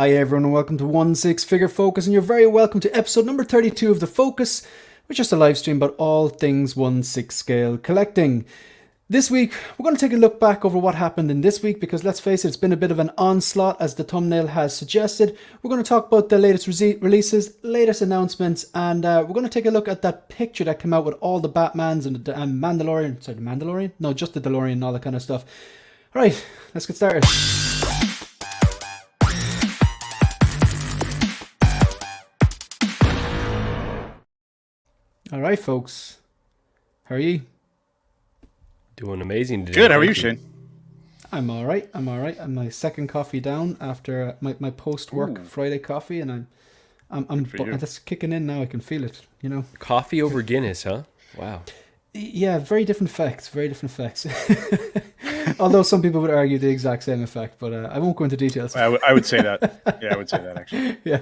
Hi everyone and welcome to 16 Figure Focus, and you're very welcome to episode number 32 of The Focus, which is just a live stream about all things 1/6 scale collecting. This week, we're going to take a look back over what happened in this week because let's face it, it's been a bit of an onslaught as the thumbnail has suggested. We're going to talk about the latest releases, latest announcements, and we're going to take a look at that picture that came out with all the Batmans and the Mandalorian. Sorry, the Mandalorian? No, just the DeLorean and all that kind of stuff. All right, let's get started. All right, folks. How are you? Doing amazing today. Good. How are you, Shane? I'm all right. I'm my second coffee down after my post-work Friday coffee, and I'm that's kicking in now. I can feel it. You know. Coffee over Guinness, huh? Wow. Yeah, very different effects. Very different effects. Although some people would argue the exact same effect, but I won't go into details. I would say that. Yeah, I would say that actually. Yeah.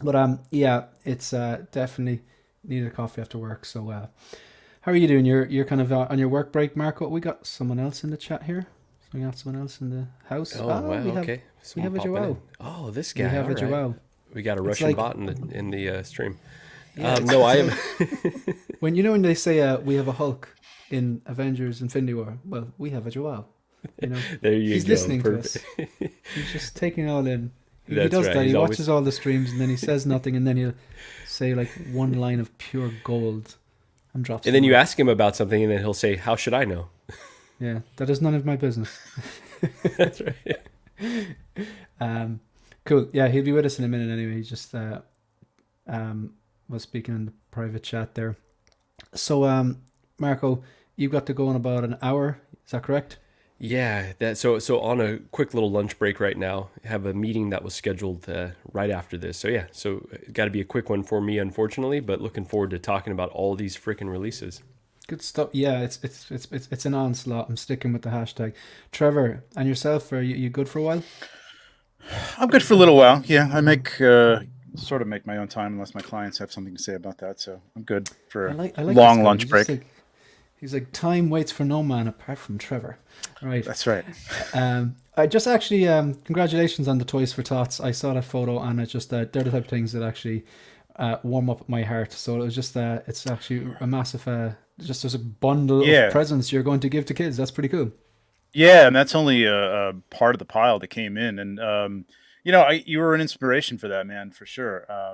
But yeah, it's definitely needed a coffee after work. So how are you doing? You're kind of on your work break, Marco. We got someone else in the chat here. We got someone else in the house. Oh wow, okay. We have a Joao. Oh, this guy. We have a Joao. We got a Russian bot in the stream. Yeah, no, I am. when they say we have a Hulk in Avengers Infinity War, well, we have a Joao. You know, there you he's go. Listening Perfect. to us. He's just taking it all in. He That's does right. that. He's He always... watches all the streams and then he says nothing, and then he'll say like one line of pure gold and drops. And then you ask him about something, and then he'll say, "How should I know?" Yeah, that is none of my business. That's right. Cool. Yeah, he'll be with us in a minute anyway. He just was speaking in the private chat there. So, Marco, you've got to go in about an hour. Is that correct? Yeah, so on a quick little lunch break right now. I have a meeting that was scheduled right after this. So yeah, got to be a quick one for me, unfortunately, but looking forward to talking about all these freaking releases. Good stuff. Yeah, it's an onslaught. I'm sticking with the hashtag. Trevor and yourself, are you good for a while? I'm good for a little while. Yeah, I sort of make my own time unless my clients have something to say about that. So I'm good for I a like long lunch break. He's like, time waits for no man apart from Trevor. Right. That's right. I just actually, congratulations on the Toys for Tots. I saw that photo and it just, they're the type of things that actually warm up my heart. So it was just, it's actually a massive, just as a bundle of presents you're going to give to kids. That's pretty cool. Yeah, and that's only a part of the pile that came in. And, you were an inspiration for that, man, for sure. I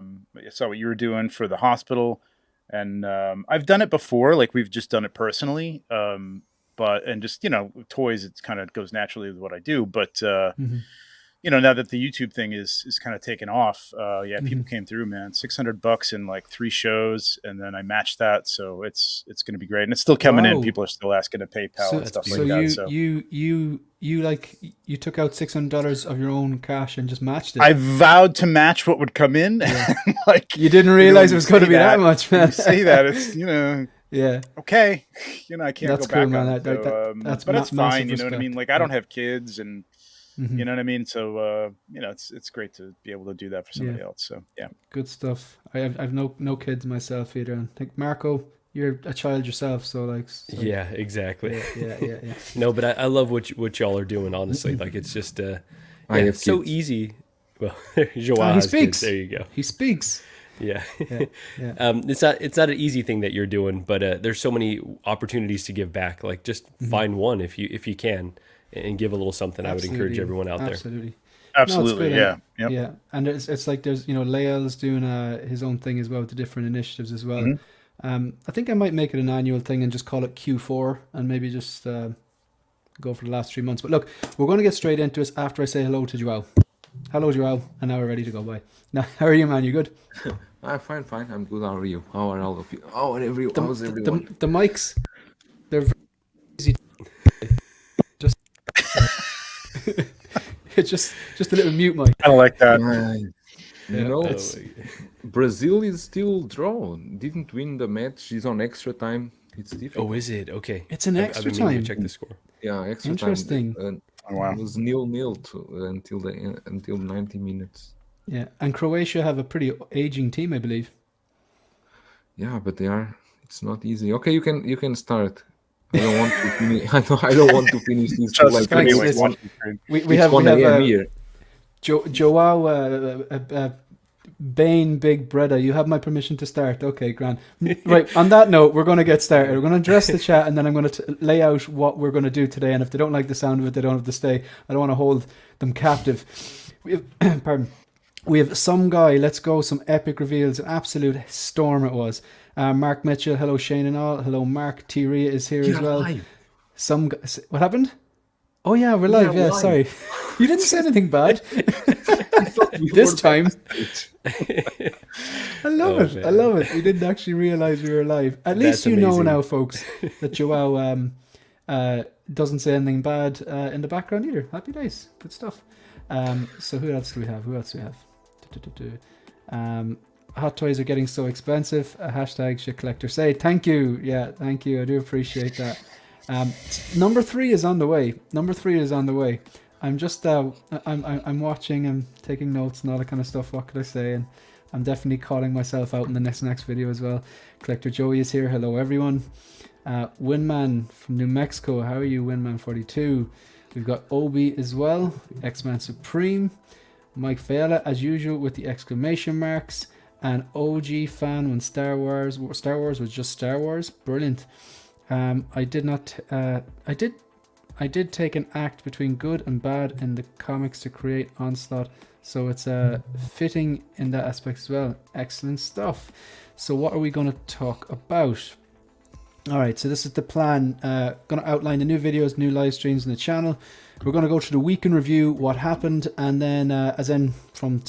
saw what you were doing for the hospital. And I've done it before, like we've just done it personally. And just, toys, it kind of goes naturally with what I do. But, now that the YouTube thing is kind of taken off, people came through, man, $600 in like 3 shows. And then I matched that. So it's going to be great. And it's still coming in. People are still asking to PayPal and stuff like that. So you took out $600 of your own cash and just matched it. I vowed to match what would come in. Yeah. Like you didn't realize it was going to be that much, man. You say that it's yeah. Okay. I can't that's go back cool, on man. it. But that's fine. You know what I mean? Like I don't have kids and you know what I mean? So, it's great to be able to do that for somebody else. So, yeah. Good stuff. I've no kids myself either. And I think, Marco, you're a child yourself. So, like. Yeah, exactly. Yeah. No, but I love what y'all are doing, honestly. Like, it's just, it's so easy. Well, Joao he speaks. Kids. There you go. He speaks. Yeah. It's not an easy thing that you're doing, but there's so many opportunities to give back. Like, just find one if you can. And give a little something. Absolutely. I would encourage everyone out there. Absolutely. No, yeah. Yeah. And it's like there's, Lael's doing his own thing as well with the different initiatives as well. I think I might make it an annual thing and just call it Q4 and maybe just go for the last 3 months. But look, we're going to get straight into it after I say hello to Joao. Hello, Joao. And now we're ready to go. Bye. Now, how are you, man? You good? I'm fine. I'm good. How are you? How are all of you? How's everyone? The mics, they're very easy. It's just a little mute mic. I don't like that. Brazil is still draw. Didn't win the match. He's on extra time. It's difficult. Oh, is it? Okay. It's an extra I've been meaning time. to check the score. Yeah, extra Interesting. time. Wow. It was 0-0 until 90 minutes. Yeah, and Croatia have a pretty aging team, I believe. Yeah, but it's not easy. Okay, you can start. I don't want to finish. I don't want to finish this. Just Like, gonna be Thanks, like listen. watching stream. We it's have 1 a.m. here. Joao Bane Big Brother. You have my permission to start. Okay, Grant. Right. On that note, we're going to get started. We're going to address the chat, and then I'm going to lay out what we're going to do today. And if they don't like the sound of it, they don't have to stay. I don't want to hold them captive. We have, pardon. We have some guy. Let's go. Some epic reveals. An absolute storm it was. Mark Mitchell. Hello, Shane and all. Hello, Mark. T. Ria is here as well. Some what happened? Oh yeah, we're live. Yeah, sorry. You didn't say anything bad this time. I love it. Man. I love it. We didn't actually realize we were live. At least That's you know amazing. now, folks, that Joao doesn't say anything bad in the background either. Happy days. Good stuff. So who else do we have? Hot toys are getting so expensive. Hashtag shit collector say. Thank you. Yeah, thank you. I do appreciate that. Number 3 is on the way. I'm just I'm watching, I'm taking notes and all that kind of stuff. What could I say? And I'm definitely calling myself out in the next video as well. Collector Joey is here. Hello everyone. Winman from New Mexico. How are you, Winman42? We've got Obi as well. X-Man Supreme. Mike Fayella as usual with the exclamation marks. And OG fan when Star Wars was just Star Wars. Brilliant. I did take an act between good and bad in the comics to create Onslaught, so it's fitting in that aspect as well. Excellent stuff. So what are we going to talk about? All right, so this is the plan. Going to outline the new videos, new live streams on the channel. We're going to go through the week in review, what happened, and then as in from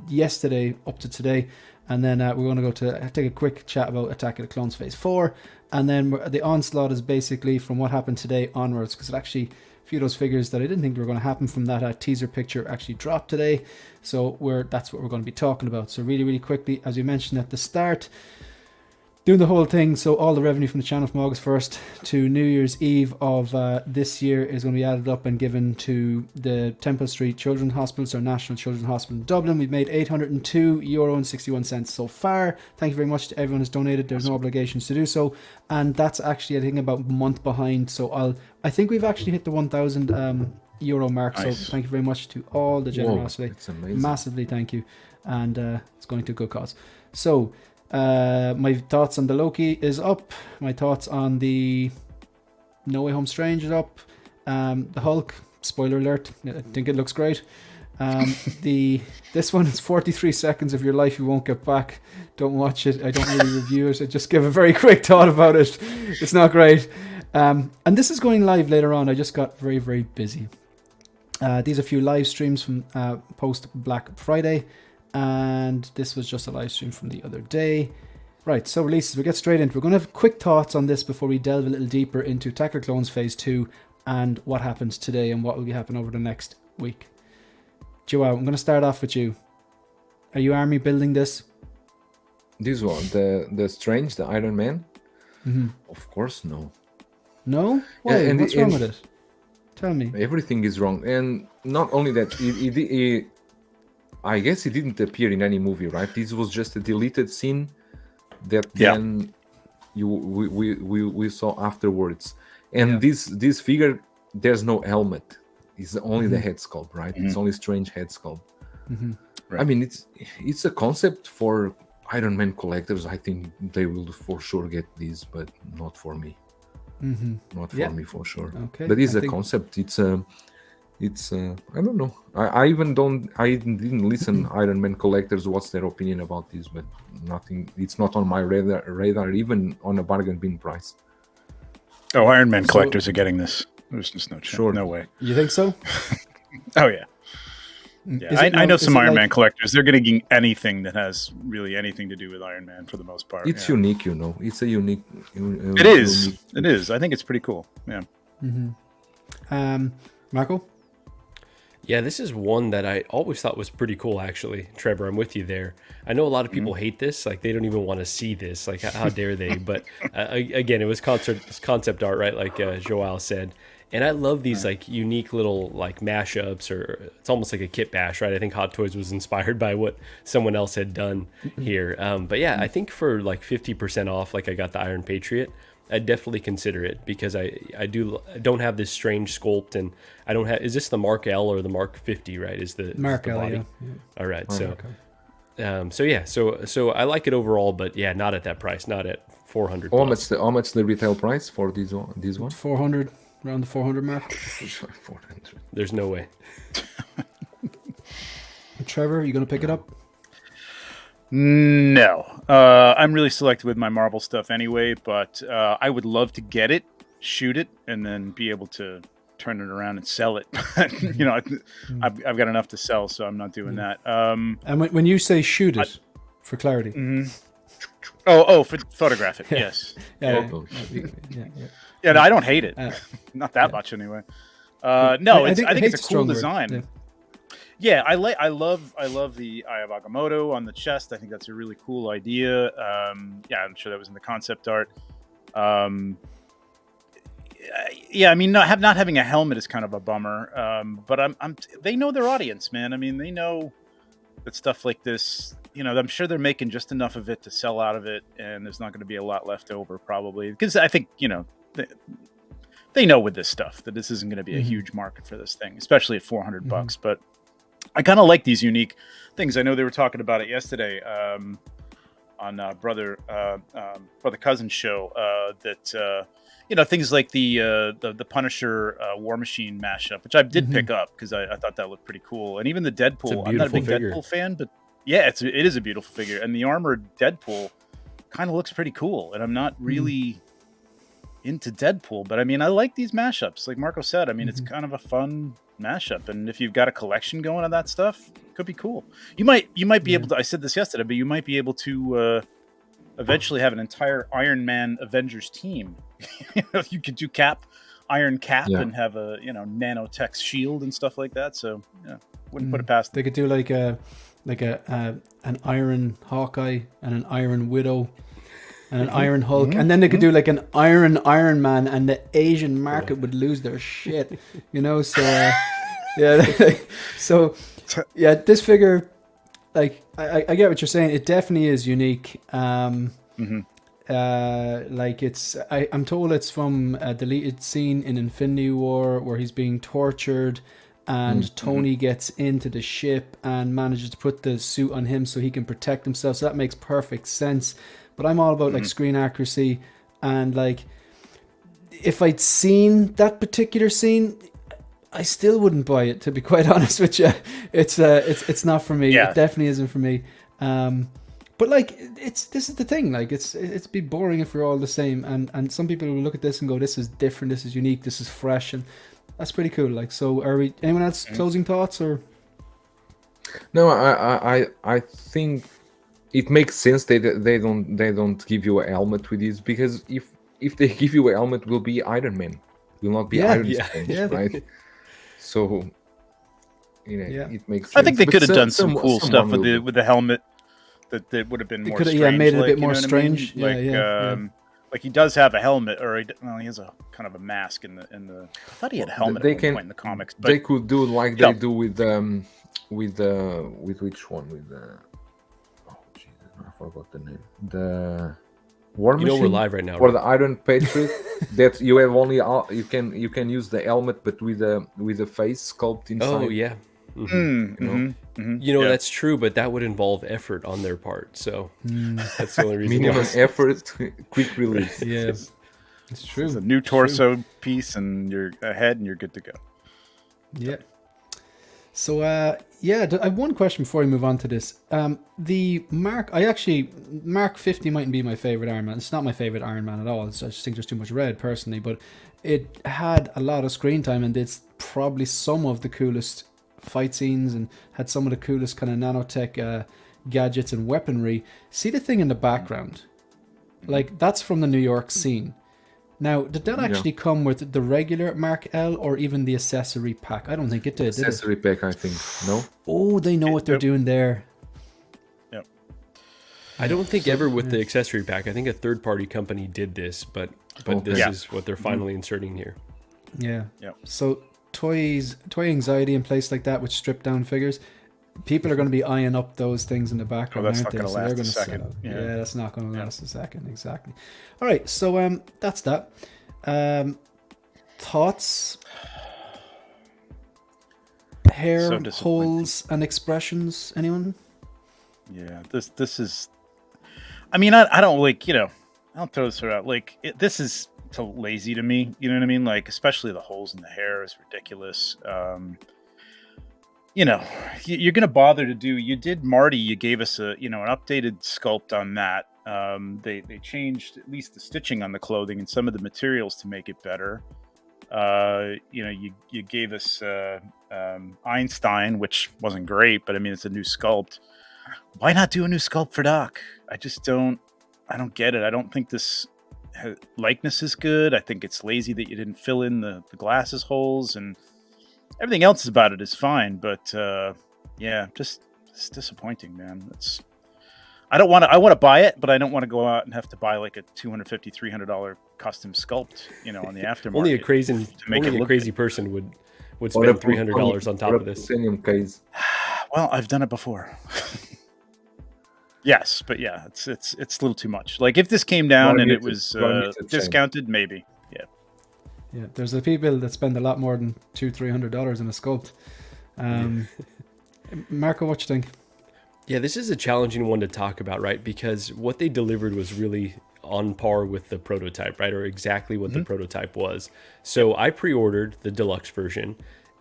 yesterday up to today. And then we're going to go to take a quick chat about Attack of the Clones Phase 4. And then the Onslaught is basically from what happened today onwards. Because it actually, a few of those figures that I didn't think were going to happen from that teaser picture actually dropped today. So that's what we're going to be talking about. So really, really quickly, as we mentioned at the start, doing the whole thing. So all the revenue from the channel from August 1st to New Year's Eve of this year is going to be added up and given to the Temple Street Children's Hospital, so National Children's Hospital in Dublin. We've made €802.61 so far. Thank you very much to everyone who's donated. There's no obligations to do so. And that's actually, I think, about a month behind. So I think we've actually hit the €1,000 mark. Nice. So thank you very much to all the generosity. Whoa, it's amazing. Massively thank you. And it's going to a good cause. So my thoughts on the Loki is up. My thoughts on the No Way Home Strange is up. The Hulk, spoiler alert, I think it looks great. This one is 43 seconds of your life you won't get back. Don't watch it. I don't really review it. I just give a very quick thought about it. It's not great. And this is going live later on. I just got very, very busy. These are a few live streams from post Black Friday. And this was just a live stream from the other day. Right, so releases. We'll get straight into it. We're going to have quick thoughts on this before we delve a little deeper into Attack of the Clones Phase 2 and what happens today and what will be happening over the next week. Joao, I'm going to start off with you. Are you army building this? This one, the Strange, the Iron Man? Mm-hmm. Of course, no. No? Why? And What's wrong with it? Tell me. Everything is wrong. And not only that, I guess it didn't appear in any movie, right? This was just a deleted scene that then we saw afterwards. And this figure, there's no helmet. It's only the head sculpt, right? It's only Strange head sculpt. Right. I mean, it's a concept for Iron Man collectors. I think they will for sure get this, but not for me. Not for me for sure. Okay. But it's a concept. It's I don't know. I didn't listen Iron Man collectors what's their opinion about this, but nothing. It's not on my radar even on a bargain bin price. Oh, Iron Man collectors are getting this. There's just no chance. Sure. No way. You think so? Oh yeah. Yeah, I know some Iron Man collectors. They're getting anything that has really anything to do with Iron Man for the most part. It's unique, you know. It's a unique. It is. It is. I think it's pretty cool. Yeah. Marco? Yeah, this is one that I always thought was pretty cool, actually. Trevor, I'm with you there. I know a lot of people hate this. Like, they don't even want to see this. Like, how dare they? But, again, it was concept art, right? Like Joao said. And I love these, like, unique little, like, mashups, or it's almost like a kit bash, right? I think Hot Toys was inspired by what someone else had done here. But, yeah, I think for, like, 50% off, like, I got the Iron Patriot. I'd definitely consider it because I don't have this strange sculpt, and I don't have. Is this the Mark L or the Mark 50? Right? Is the Mark L? body? Yeah. All right. Okay. So I like it overall, but yeah, not at that price. Not at 400. How much the retail price for this one? 400, around the 400 mark. 400. There's no way. Trevor, you gonna pick it up? No, I'm really selective with my Marvel stuff anyway, but I would love to get it, shoot it, and then be able to turn it around and sell it. You know, I've got enough to sell, so I'm not doing that. And when you say shoot it, for clarity. For photograph it, yes. Yeah. Yeah, no, I don't hate it. Not that much anyway. No, I think it's a cool design. Yeah. Yeah, I love the Eye of Agamotto on the chest. I think that's a really cool idea. Yeah, I'm sure that was in the concept art. Yeah, I mean, not having a helmet is kind of a bummer. But they know their audience, man. I mean, they know that stuff like this. You know, I'm sure they're making just enough of it to sell out of it, and there's not going to be a lot left over probably because I think they know with this stuff that this isn't going to be a huge market for this thing, especially at $400. But I kind of like these unique things. I know they were talking about it yesterday on Brother Cousin's show. That things like the Punisher War Machine mashup, which I did pick up because I thought that looked pretty cool, and even the Deadpool. I'm not a big Deadpool fan, but yeah, it is a beautiful figure, and the armored Deadpool kind of looks pretty cool. And I'm not really into Deadpool, but I mean, I like these mashups. Like Marco said, I mean, it's kind of a fun mashup, and if you've got a collection going of that stuff, it could be cool. You might be able to. I said this yesterday, but you might be able to eventually have an entire Iron Man Avengers team. You could do Iron Cap, and have a nanotech shield and stuff like that. So yeah, wouldn't put it past them. They could do like an Iron Hawkeye and an Iron Widow and an Iron Hulk, and then they could do like an Iron Man, and the Asian market would lose their shit, So this figure, like I get what you're saying. It definitely is unique. Like I'm told it's from a deleted scene in Infinity War where he's being tortured, and Tony gets into the ship and manages to put the suit on him so he can protect himself. So that makes perfect sense. But I'm all about like screen accuracy, and like if I'd seen that particular scene, I still wouldn't buy it, to be quite honest with you. It's not for me. Yeah. It definitely isn't for me. But like this is the thing. Like it's be boring if we're all the same. And some people will look at this and go, "This is different. This is unique. This is fresh," and that's pretty cool. Like, so are we? Anyone else closing thoughts or? No, I think it makes sense they don't give you a helmet with this, because if they give you a helmet, will be Iron Man, will not be Iron Man, right? So it makes sense. I think they could have done some cool stuff with the helmet that would have been more strange. Made it a bit more strange. Like he does have a helmet, or he has a kind of a mask in the. I thought he had a helmet at one point in the comics. But they could do like they do with which one with the. I forgot the name. The War Machine. We're live right now. For the Iron Patriot, that you have only you can use the helmet, but with the face sculpt inside. Oh yeah. That's true, but that would involve effort on their part. So that's the only reason. Minimum effort, quick release. Yeah, it's true. It's a new torso piece, and you're ahead, and you're good to go. Yeah. So, I have one question before we move on to this. The Mark 50 mightn't be my favorite Iron Man. It's not my favorite Iron Man at all. I just think there's too much red, personally. But it had a lot of screen time, and it's probably some of the coolest fight scenes, and had some of the coolest kind of nanotech gadgets and weaponry. See the thing in the background? Like, that's from the New York scene. Now, did that actually come with the regular Mark L or even the accessory pack? I don't think it did. Accessory pack, I think. No? Oh, they know what they're doing there. Yep. I don't think ever with the accessory pack. I think a third-party company did this, but this is what they're finally inserting here. Yeah. So toy anxiety in place like that with stripped down figures. people are going to be eyeing up those things in the background, that's aren't not they? gonna So they're last a going to second. sell out. Yeah. Yeah, that's not going to Yeah. last a second. Exactly. All right, so that's that. Thoughts, hair So disappointing. holes and expressions. Anyone? Yeah, this is. I mean, I don't like, I don't throw this out. Like this is so lazy to me. You know what I mean? Like especially the holes in the hair is ridiculous. You're gonna bother to do. You did Marty. You gave us an updated sculpt on that. They changed at least the stitching on the clothing and some of the materials to make it better. You gave us Einstein, which wasn't great, but I mean it's a new sculpt. Why not do a new sculpt for Doc? I don't get it. I don't think this likeness is good. I think it's lazy that you didn't fill in the glasses holes, and everything else about it is fine. But just it's disappointing, man. I want to buy it, but I don't want to go out and have to buy like a $250, $300 custom sculpt, on the aftermarket. Only a crazy person would spend $300 on top of this. Titanium case. Well, I've done it before. Yes, but yeah, it's a little too much. Like if this came down and it was discounted, maybe. Yeah. Yeah, there's the people that spend a lot more than $200-$300 in a sculpt. Marco, what you think? Yeah, this is a challenging one to talk about, right? Because what they delivered was really on par with the prototype, right? Or exactly what the prototype was. So I pre-ordered the deluxe version.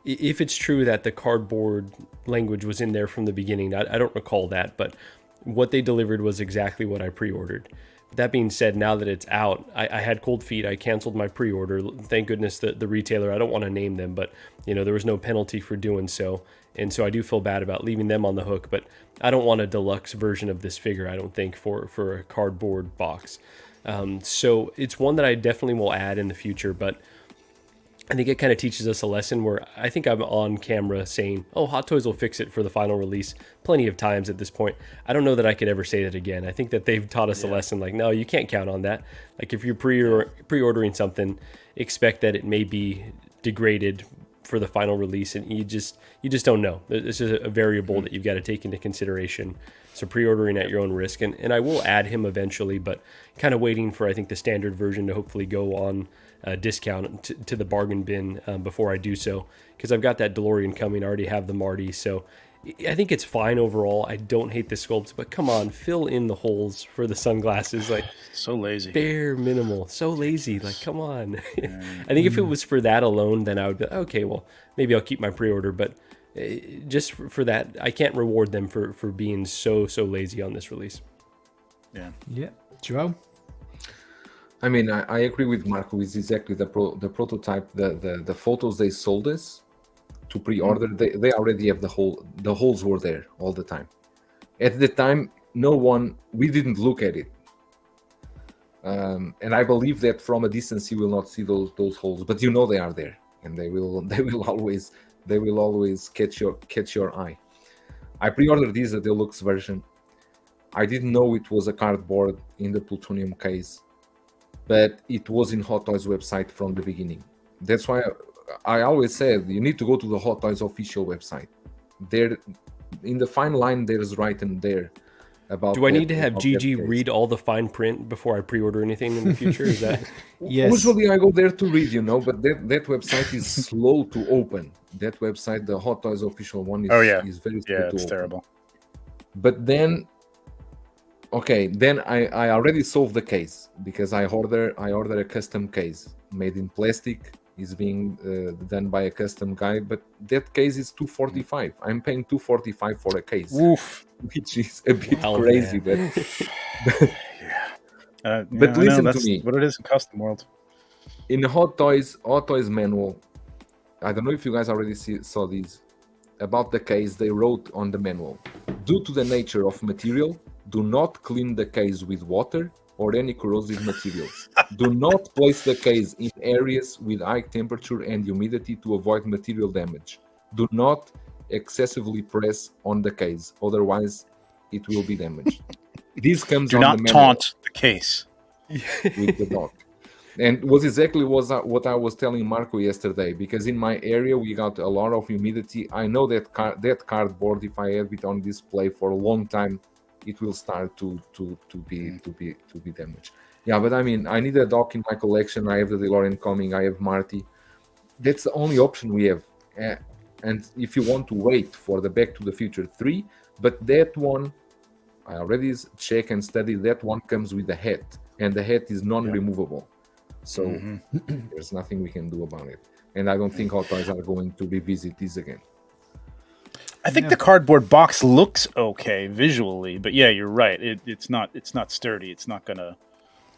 If it's true that the cardboard language was in there from the beginning, I don't recall that, but what they delivered was exactly what I pre-ordered. That being said, now that it's out, I had cold feet. I canceled my pre-order. Thank goodness that the retailer, I don't want to name them, but there was no penalty for doing so. And so I do feel bad about leaving them on the hook, but I don't want a deluxe version of this figure, I don't think, for a cardboard box. So it's one that I definitely will add in the future, but I think it kind of teaches us a lesson where I think I'm on camera saying, oh, Hot Toys will fix it for the final release plenty of times at this point. I don't know that I could ever say that again. I think that they've taught us a lesson like, no, you can't count on that. Like if you're pre-ordering something, expect that it may be degraded for the final release, and you just don't know. This is a variable that you've got to take into consideration. So pre-ordering at your own risk, and I will add him eventually, but kind of waiting for, I think, the standard version to hopefully go on discount to the bargain bin before I do so, because I've got that DeLorean coming. I already have the Marty, so I think it's fine overall. I don't hate the sculpts, but come on, fill in the holes for the sunglasses. Like, so lazy, bare minimal, so lazy. Like, come on. I think if it was for that alone, then I would be okay. Well, maybe I'll keep my pre-order, but just for that, I can't reward them for being so lazy on this release. Yeah, Joao. I mean, I agree with Marco. It's exactly the prototype. The photos they sold us to pre-order, they already have the holes were there all the time. At the time, we didn't look at it, and I believe that from a distance you will not see those holes, but they are there, and they will always catch your eye. I pre-ordered this, the deluxe version. I didn't know it was a cardboard in the plutonium case, but it was in Hot Toys website from the beginning. That's why I always said you need to go to the Hot Toys official website. There, in the fine line, there's written there about. Do I need to have GG read all the fine print before I pre-order anything in the future? Is that? Yes. Usually I go there to read, but that website is slow to open. That website, the Hot Toys official one, is very slow to open. Terrible. But then. Okay, then I already solved the case because I order a custom case made in plastic. Is being done by a custom guy, but that case is $245. I'm paying $245 for a case. Oof. Which is a bit crazy, man. But listen to me. What it is in custom world. In the Hot Toys manual, I don't know if you guys already saw these about the case. They wrote on the manual, due to the nature of material, do not clean the case with water or any corrosive materials. Do not place the case in areas with high temperature and humidity to avoid material damage. Do not excessively press on the case, otherwise it will be damaged. This comes Do on not the manual taunt the case with the dog. And was exactly what I was telling Marco yesterday, because in my area we got a lot of humidity. I know that that cardboard, if I have it on display for a long time, it will start to be damaged. Yeah, but I mean, I need a dock in my collection. I have the DeLorean coming. I have Marty. That's the only option we have. And if you want to wait for the Back to the Future 3, but that one, I already check and study. That one comes with a hat, and the hat is non-removable. So there's nothing we can do about it. And I don't think Hot Toys are going to revisit this again. I think the cardboard box looks okay visually, but yeah, you're right. It's not sturdy. It's not going to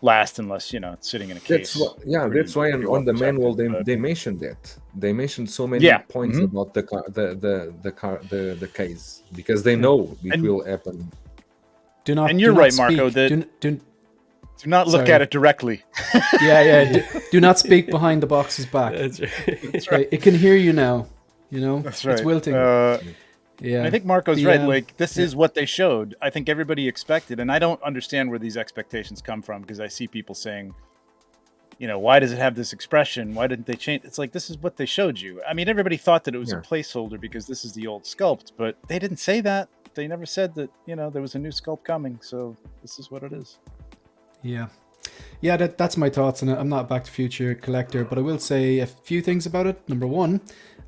last unless, you know, it's sitting in a case. That's why on the manual they mentioned that. They mentioned so many points about the case, because they know it will happen. And you're right, Marco. Do not look at it directly. Do not speak behind the box's back. That's right. It can hear you now. You know, that's right. It's wilting. Yeah, I think Marco's right. Like, this is what they showed. I think everybody expected, and I don't understand where these expectations come from, because I see people saying, you know, why does it have this expression? Why didn't they change? It's like, this is what they showed you. I mean, everybody thought that it was a placeholder because this is the old sculpt, but they didn't say that. They never said that, you know, there was a new sculpt coming. So this is what it is. Yeah, that's my thoughts on it. I'm not a Back to the Future collector, but I will say a few things about it. Number one,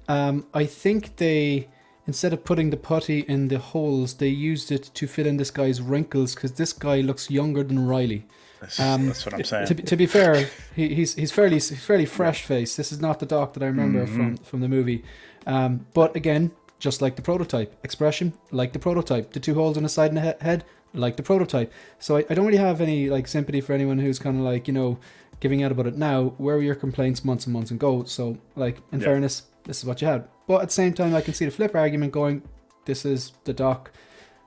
I think they, instead of putting the putty in the holes, they used it to fill in this guy's wrinkles, because this guy looks younger than Riley. That's what I'm saying. To be fair, he's fairly fresh face. This is not the Doc that I remember from the movie. But again, just like the prototype, expression like the prototype, the two holes on the side and the head like the prototype. So I don't really have any like sympathy for anyone who's kind of like, you know, giving out about it now. Where were your complaints months and months ago? So like, in fairness, this is what you had. But at the same time, I can see the flip argument going, this is the Doc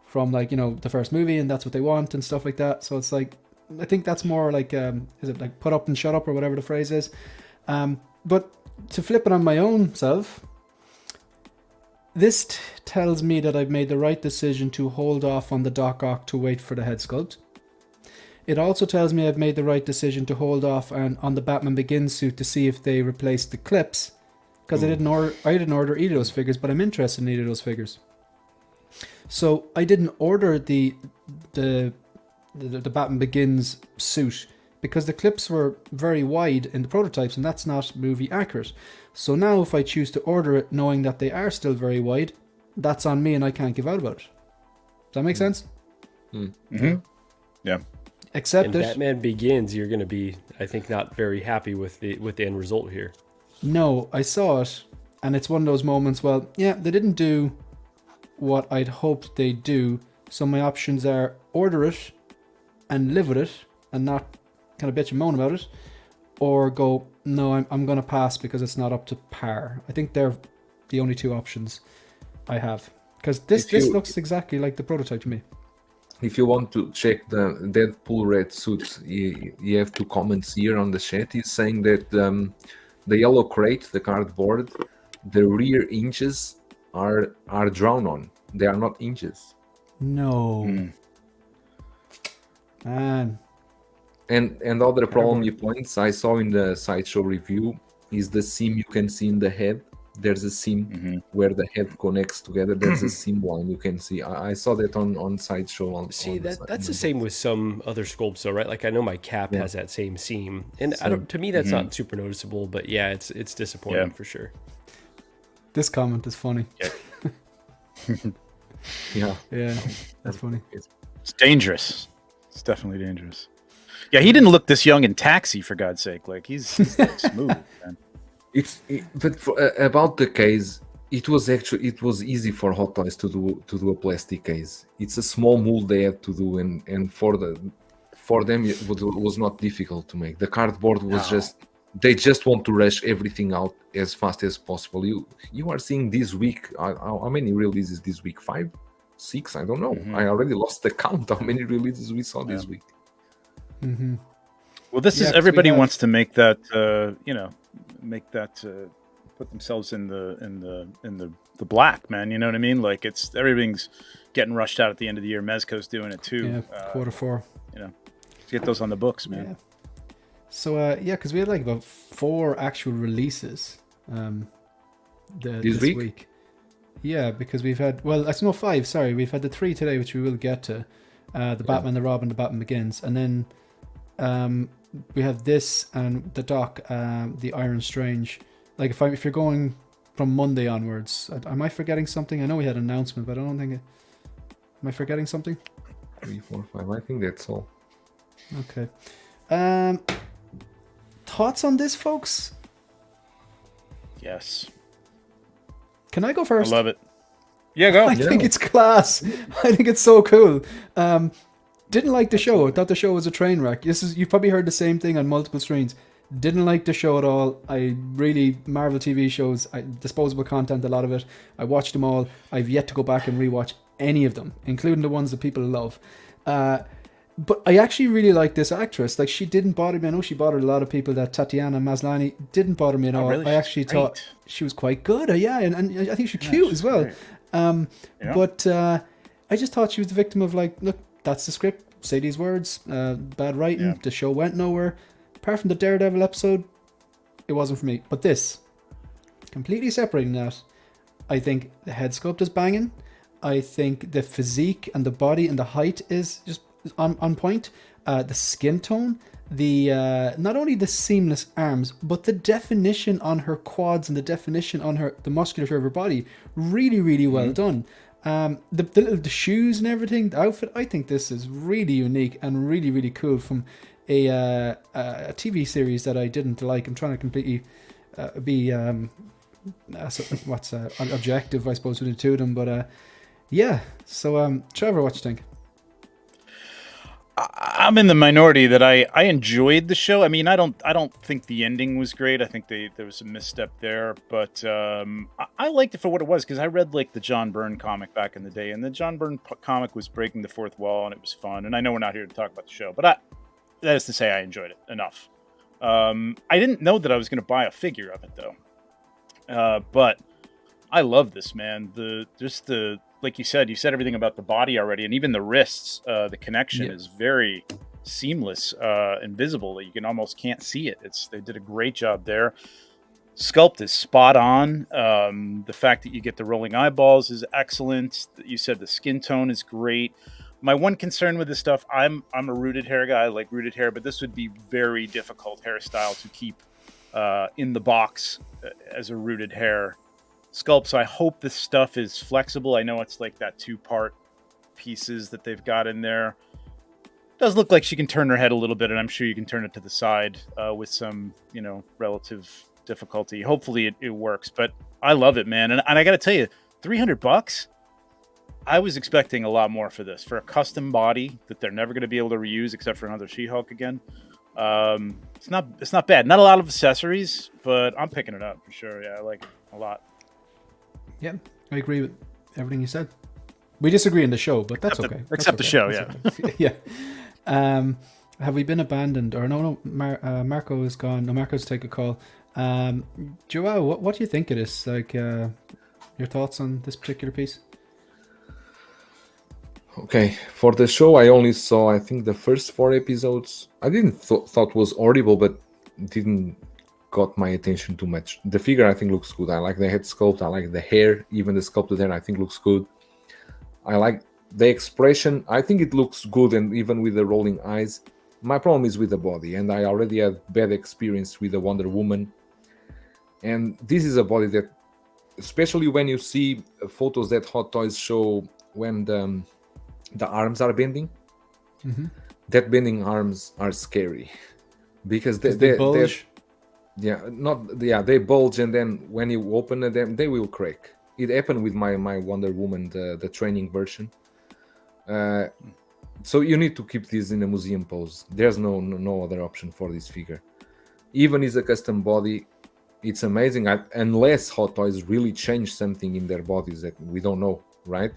from, like, you know, the first movie, and that's what they want and stuff like that. So it's like, I think that's more like, is it like put up and shut up or whatever the phrase is? But to flip it on my own self, this tells me that I've made the right decision to hold off on the Doc Ock to wait for the head sculpt. It also tells me I've made the right decision to hold off on the Batman Begins suit to see if they replace the clips, because I didn't order either of those figures, but I'm interested in either of those figures. So I didn't order the Batman Begins suit because the clips were very wide in the prototypes, and that's not movie accurate. So now if I choose to order it knowing that they are still very wide, that's on me and I can't give out about it. Does that make sense? Yeah. Accept in it. Batman Begins, you're going to be, I think, not very happy with the end result here. No, I saw it, and it's one of those moments, well, yeah, they didn't do what I'd hoped they'd do, so my options are order it and live with it and not kind of bitch and moan about it, or go, no, I'm going to pass because it's not up to par. I think they're the only two options I have, because this looks exactly like the prototype to me. If you want to check the Deadpool red suit, you have two comments here on the chat. He's saying that the yellow crate, the cardboard, the rear inches are drawn on. They are not inches. No. Man. And other problem you points I saw in the Sideshow review is the seam you can see in the head. There's a seam where the head connects together. There's a seam line you can see. I saw that on Sideshow. That's the same with some other sculpts, though, right? Like, I know my cap has that same seam, and to me that's not super noticeable. But yeah, it's disappointing for sure. This comment is funny. Yeah, that's funny. It's dangerous. It's definitely dangerous. Yeah, he didn't look this young in Taxi, for God's sake. Like, he's like smooth, man. About the case, it was easy for Hot Toys to do a plastic case. It's a small mold they had to do, and for them it was not difficult to make. The cardboard was they just want to rush everything out as fast as possible. You are seeing this week, how many releases this week? 5, 6? I don't know. I already lost the count how many releases we saw this week. Well, this is everybody wants to make that put themselves in the black, man. You know what I mean? Like, everything's getting rushed out at the end of the year. Mezco's doing it too. Yeah, quarter 4. You know, get those on the books, man. So yeah, because we had like about 4 actual releases this week. Yeah, because we've had, well, I know 5. Sorry, we've had the 3 today, which we will get to. The Batman, the Robin, the Batman Begins, and then we have this and the Doc, the Iron Strange. Like if you're going from Monday onwards, am I forgetting something? I know we had an announcement, but I don't think. Am I forgetting something? 3, 4, 5. I think that's all. Okay. Thoughts on this, folks? Yes. Can I go first? I love it. Yeah, go. I think it's class. I think it's so cool. Didn't like the show. I thought the show was a train wreck. You've probably heard the same thing on multiple screens. Didn't like the show at all. Marvel TV shows, disposable content, a lot of it. I watched them all. I've yet to go back and rewatch any of them, including the ones that people love. But I actually really like this actress. Like, she didn't bother me. I know she bothered a lot of people. That Tatiana Maslany didn't bother me at all. Really? I actually thought she was quite good. Yeah, and I think she's cute as well. But I just thought she was the victim of, like, look, that's the script. Say these words. Bad writing. Yeah. The show went nowhere. Apart from the Daredevil episode, it wasn't for me. But this, completely separating that, I think the head sculpt is banging. I think the physique and the body and the height is just on point. The skin tone, the not only the seamless arms, but the definition on her quads and the definition on the musculature of her body, really, really well done. The shoes and everything, the outfit, I think this is really unique and really, really cool from a TV series that I didn't like. I'm trying to completely be objective, I suppose, with the two of them, but yeah. So Trevor, what you think? I'm in the minority that I enjoyed the show. I mean, I don't think the ending was great. I think there was a misstep there, but I liked it for what it was, because I read like the John Byrne comic back in the day, and the John Byrne comic was breaking the fourth wall, and it was fun. And I know we're not here to talk about the show, but that is to say, I enjoyed it enough. I didn't know that I was going to buy a figure of it though, but I love this, man. Like you said everything about the body already, and even the wrists. The connection is very seamless and visible. You can almost can't see it. They did a great job there. Sculpt is spot on. The fact that you get the rolling eyeballs is excellent. You said the skin tone is great. My one concern with this stuff, I'm a rooted hair guy. I like rooted hair, but this would be very difficult hairstyle to keep in the box as a rooted hair sculpt. So I hope this stuff is flexible. I know it's like that 2-part pieces that they've got in there. It does look like she can turn her head a little bit, and I'm sure you can turn it to the side with some, relative difficulty. Hopefully it works, but I love it, man. And I got to tell you, $300. I was expecting a lot more for this, for a custom body that they're never going to be able to reuse except for another She-Hulk again. It's not bad. Not a lot of accessories, but I'm picking it up for sure. Yeah, I like it a lot. Yeah, I agree with everything you said. We disagree in the show, but that's okay. Except the show, yeah. Okay. Yeah. Have we been abandoned? Or no, Marco is gone. No, Marco's take a call. Joao, what do you think of this? Like, your thoughts on this particular piece? Okay, for the show, I only saw, I think, the first 4 episodes. I didn't thought was horrible, but didn't got my attention too much. The figure, I think, looks good. I like the head sculpt. I like the hair. Even the sculpted hair, I think, looks good. I like the expression. I think it looks good, and even with the rolling eyes. My problem is with the body, and I already had bad experience with the Wonder Woman. And this is a body that, especially when you see photos that Hot Toys show when the arms are bending, that bending arms are scary because they bulge. They bulge, and then when you open them, they will crack. It happened with my Wonder Woman, the training version. So you need to keep this in a museum pose. There's no other option for this figure. Even as a custom body, it's amazing. Unless Hot Toys really change something in their bodies that we don't know, right?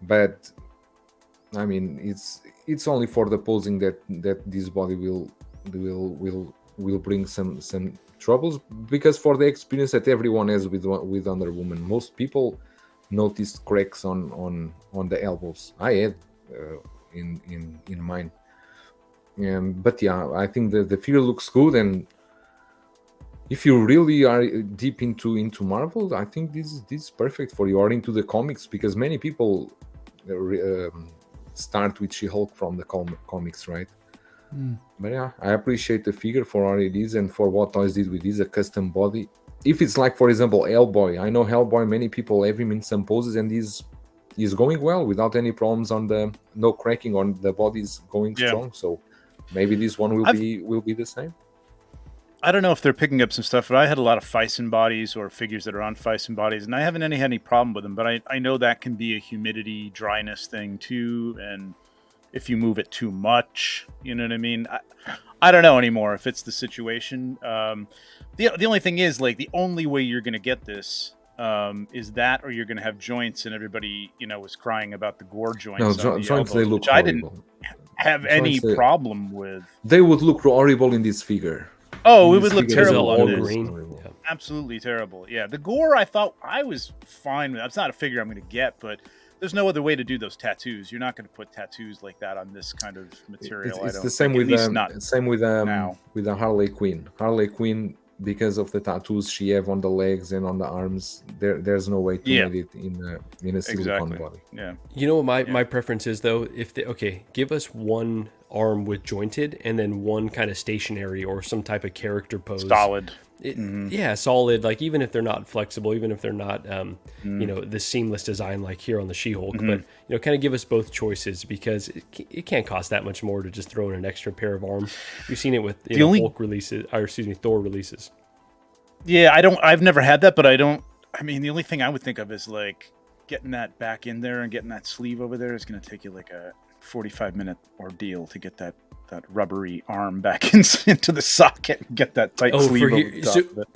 But I mean, it's only for the posing that this body will bring some troubles, because for the experience that everyone has with Wonder Woman, most people noticed cracks on the elbows. I had in mine. But yeah, I think the figure looks good, and if you really are deep into Marvel, I think this is perfect for you, or into the comics, because many people start with She-Hulk from the comics, right? But yeah, I appreciate the figure for what it is and for what Toys did with this, a custom body. If it's like, for example, Hellboy, I know Hellboy, many people have him in some poses, and he's going well without any problems on no cracking on the body's going strong. So maybe this one will be the same. I don't know if they're picking up some stuff, but I had a lot of Fison bodies or figures that are on Fison bodies, and I haven't had any problem with them. But I know that can be a humidity, dryness thing too, and if you move it too much, you know what I mean? I don't know anymore if it's the situation. The only thing is, like, the only way you're going to get this is that, or you're going to have joints, and everybody, was crying about the gore joints. No, joints, elbows, they look which horrible. I didn't have any problem with. They would look horrible in this figure. Oh, it would look terrible all on this. green. Yeah. Absolutely terrible. Yeah, the gore, I thought I was fine with. It's not a figure I'm going to get, but there's no other way to do those tattoos. You're not going to put tattoos like that on this kind of material. It's the same with the Harley Quinn. Harley Quinn, because of the tattoos she have on the legs and on the arms, there's no way to make it in a silicone body. Yeah. You know what my preference is though? If give us one arm with jointed and then one kind of stationary or some type of character pose. Solid. Yeah, solid. Like, even if they're not flexible, even if they're not, the seamless design like here on the She-Hulk, but kind of give us both choices, because it can't cost that much more to just throw in an extra pair of arms. We've seen it with Hulk releases, or excuse me, Thor releases. Yeah, I've never had that, but I mean, the only thing I would think of is like getting that back in there and getting that sleeve over there is going to take you like a 45-minute ordeal to get that rubbery arm back into the socket and get that tight sleeve over the top of it.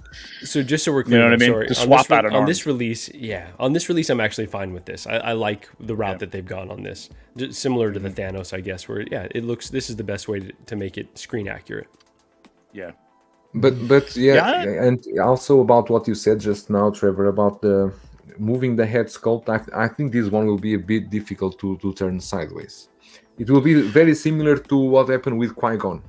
So just so we're clear, you know what I mean? Sorry, To swap out an arm. On this release, I'm actually fine with this. I like the route that they've gone on this. Just similar to the Thanos, I guess, where it looks. This is the best way to make it screen accurate. Yeah. But and also about what you said just now, Trevor, about the moving the head sculpt. I think this one will be a bit difficult to turn sideways. It will be very similar to what happened with Qui-Gon.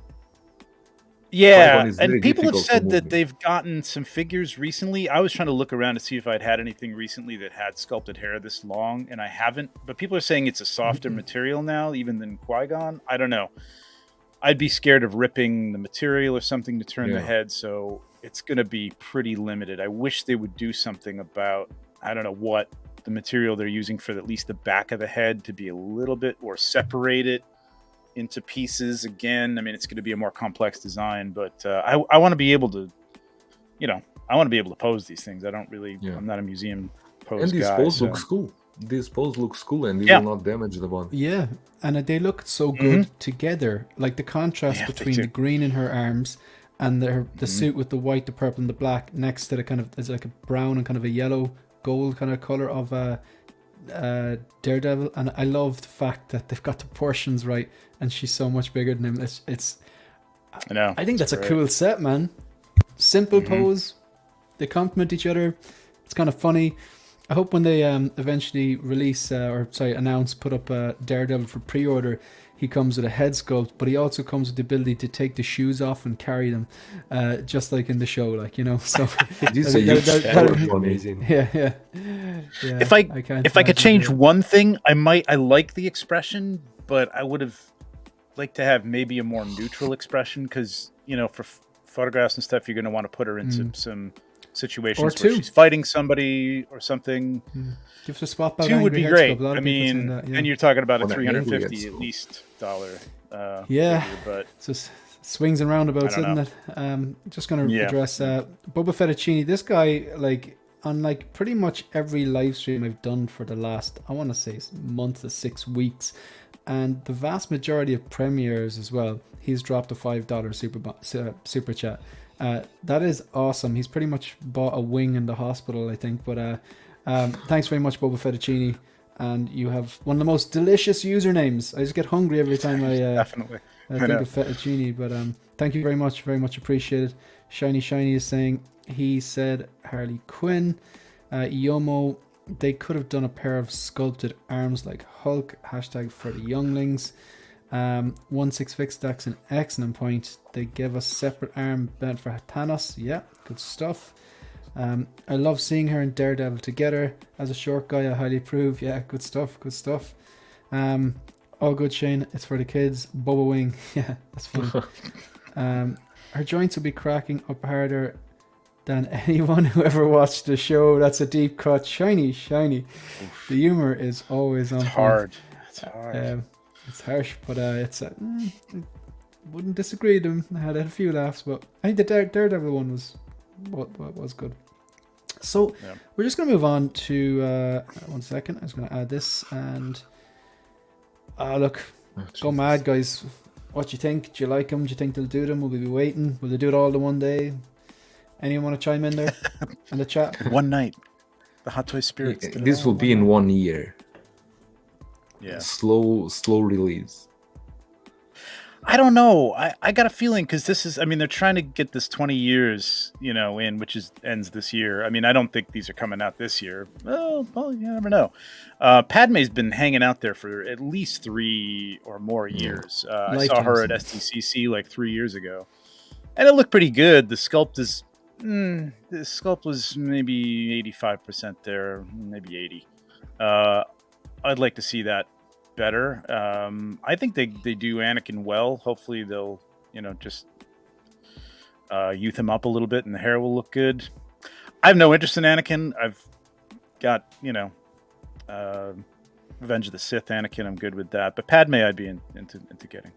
Yeah, and people have said that they've gotten some figures recently. I was trying to look around to see if I'd had anything recently that had sculpted hair this long, and I haven't. But people are saying it's a softer material now, even than Qui-Gon. I don't know. I'd be scared of ripping the material or something to turn the head, so it's going to be pretty limited. I wish they would do something about, I don't know what, the material they're using for at least the back of the head to be a little bit, or separate it into pieces again. I mean, it's going to be a more complex design, but I want to be able to, I want to be able to pose these things. I don't really, I'm not a museum pose and this guy. Pose looks cool. This pose looks cool, and it will not damage the body. Yeah, and they look so good together. Like the contrast between the green in her arms and the suit with the white, the purple, and the black next to the kind of, it's like a brown and kind of a yellow gold kind of color of Daredevil. And I love the fact that they've got the proportions right, and she's so much bigger than him. It's I know. I think that's a cool set, man. Simple pose. They complement each other. It's kind of funny. I hope when they eventually put up Daredevil for pre-order, he comes with a head sculpt, but he also comes with the ability to take the shoes off and carry them, just like in the show, So this is amazing. Yeah. If I could change one thing, I like the expression, but I would have liked to have maybe a more neutral expression, because for photographs and stuff, you're going to want to put her into some situations where she's fighting somebody or something. Give us a swap out. 2 would be great. I mean, that, and you're talking about a $350 at least dollar. Figure, but it's just swings and roundabouts, isn't it? Just going to address Boba Fettuccine. This guy, on pretty much every live stream I've done for the last, I want to say, month to 6 weeks, and the vast majority of premieres as well, he's dropped a $5 super chat. That is awesome. He's pretty much bought a wing in the hospital, I think. But thanks very much, Boba Fettuccine. And you have one of the most delicious usernames. I just get hungry every time I definitely think of Fettuccine. But thank you very much appreciated. Shiny is saying, he said Harley Quinn. Yomo, they could have done a pair of sculpted arms like Hulk. # for the younglings. 1/6 fixed, that's an excellent point. They give us separate arm bent for Thanos. Yeah, good stuff. I love seeing her and Daredevil together. As a short guy, I highly approve. Yeah, good stuff. Good stuff. All good, Shane. It's for the kids. Bubba Wing. Yeah, that's fun. Her joints will be cracking up harder than anyone who ever watched the show. That's a deep cut. Shiny. The humor is always on It's point. hard. It's hard. It's harsh, but it's wouldn't disagree with them. I had a few laughs, but I think the Daredevil one was good. So we're just going to move on to 1 second. I was going to add this and look, go mad, guys. What you think? Do you like them? Do you think they'll do them? Will we be waiting? Will they do it all in one day? Anyone want to chime in there in the chat? One night. The Hot Toy Spirits. This will be in 1 year. Yeah. Slow release. I don't know. I got a feeling because this is, I mean, they're trying to get this 20 years, in, which ends this year. I mean, I don't think these are coming out this year. Well, you never know. Padme's been hanging out there for at least 3 or more years. I saw her at STCC like 3 years ago, and it looked pretty good. The sculpt was maybe 85% there, maybe 80. I'd like to see that better. I think they do Anakin well. Hopefully they'll just youth him up a little bit and the hair will look good. I have no interest in Anakin. I've got Revenge of the Sith Anakin. I'm good with that, but Padme I'd be into getting.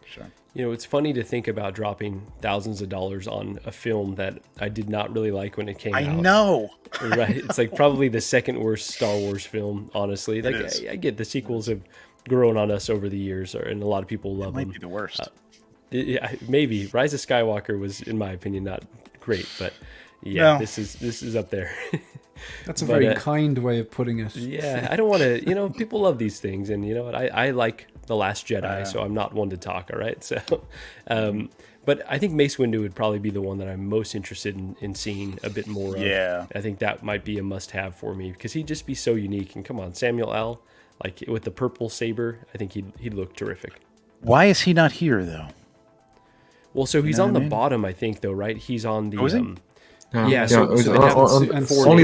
Sure. It's funny to think about dropping thousands of dollars on a film that I did not really like when it came out. I know. Right. It's like probably the second worst Star Wars film, honestly. Like I get the sequels have grown on us over the years, and a lot of people love them. It might be the worst. Maybe Rise of Skywalker was, in my opinion, not great, but yeah, this is up there. That's a very kind way of putting it. Yeah, I don't want to, people love these things, and I like The Last Jedi, so I'm not one to talk, all right? So, but I think Mace Windu would probably be the one that I'm most interested in seeing a bit more of. Yeah. I think that might be a must-have for me, because he'd just be so unique, and come on, Samuel L., like with the purple saber, I think he'd look terrific. Why is he not here, though? Well, so he's on the bottom, I think, though, right? He's on the... Was he? Only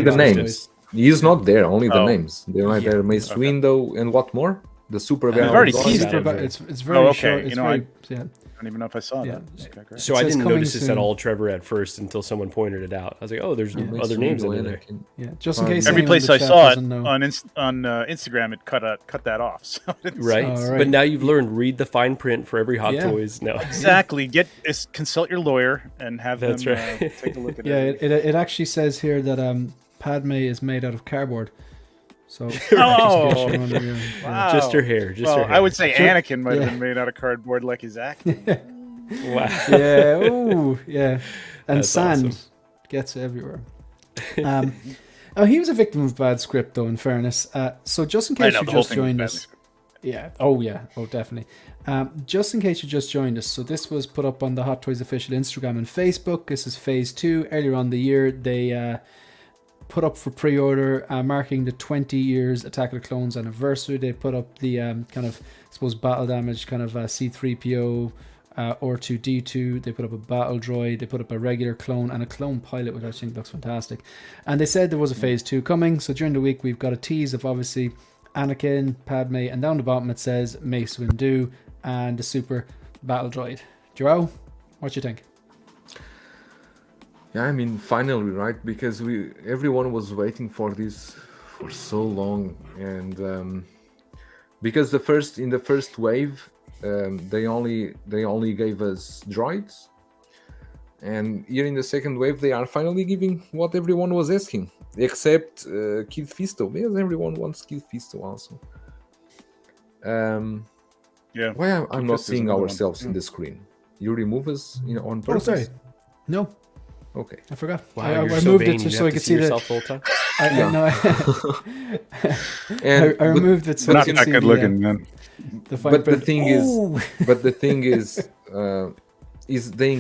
the names. He's not there. Only the names. They're right there. Mace Windu and what more? The super. We've already teased it. It's very short. It's I don't even know if I saw that. Okay, so I didn't notice this at all, Trevor, at first until someone pointed it out. I was like, oh, there's other names in there. Yeah, just in case. Every place I saw it on Instagram, it cut that off. So right. But now you've learned, read the fine print for every Hot Toys. No, exactly. Consult your lawyer and have them take a look at it. Yeah, it actually says here that Padme is made out of cardboard. So wow. Just her hair. Her hair. I would say Anakin might have been made out of cardboard like his acting. Wow. Yeah. Ooh. Yeah. And that's sand awesome. gets everywhere. He was a victim of bad script, though. In fairness, so just in case you just joined us, Oh, definitely. Just in case you just joined us, so this was put up on the Hot Toys official Instagram and Facebook. This is phase 2. Earlier on the year, they put up for pre-order, marking the 20 years Attack of the Clones anniversary. They put up the battle damage kind of C-3PO, R2-D2. They put up a battle droid. They put up a regular clone and a clone pilot, which I think looks fantastic. And they said there was a phase 2 coming. So during the week, we've got a tease of obviously Anakin, Padme, and down the bottom it says Mace Windu and the super battle droid. Joao, what do you think? Yeah, I mean, finally, right? Because everyone was waiting for this for so long, and because in the first wave, they only gave us droids, and here in the second wave, they are finally giving what everyone was asking, except Kid Fisto, because everyone wants Kid Fisto also. Why I'm not seeing ourselves in the screen? You remove us, on purpose? Oh, sorry. No. Okay. I forgot. Wow, I moved it so I could see yourself the whole time. I removed it so I could see good looking, man. But the thing is, is the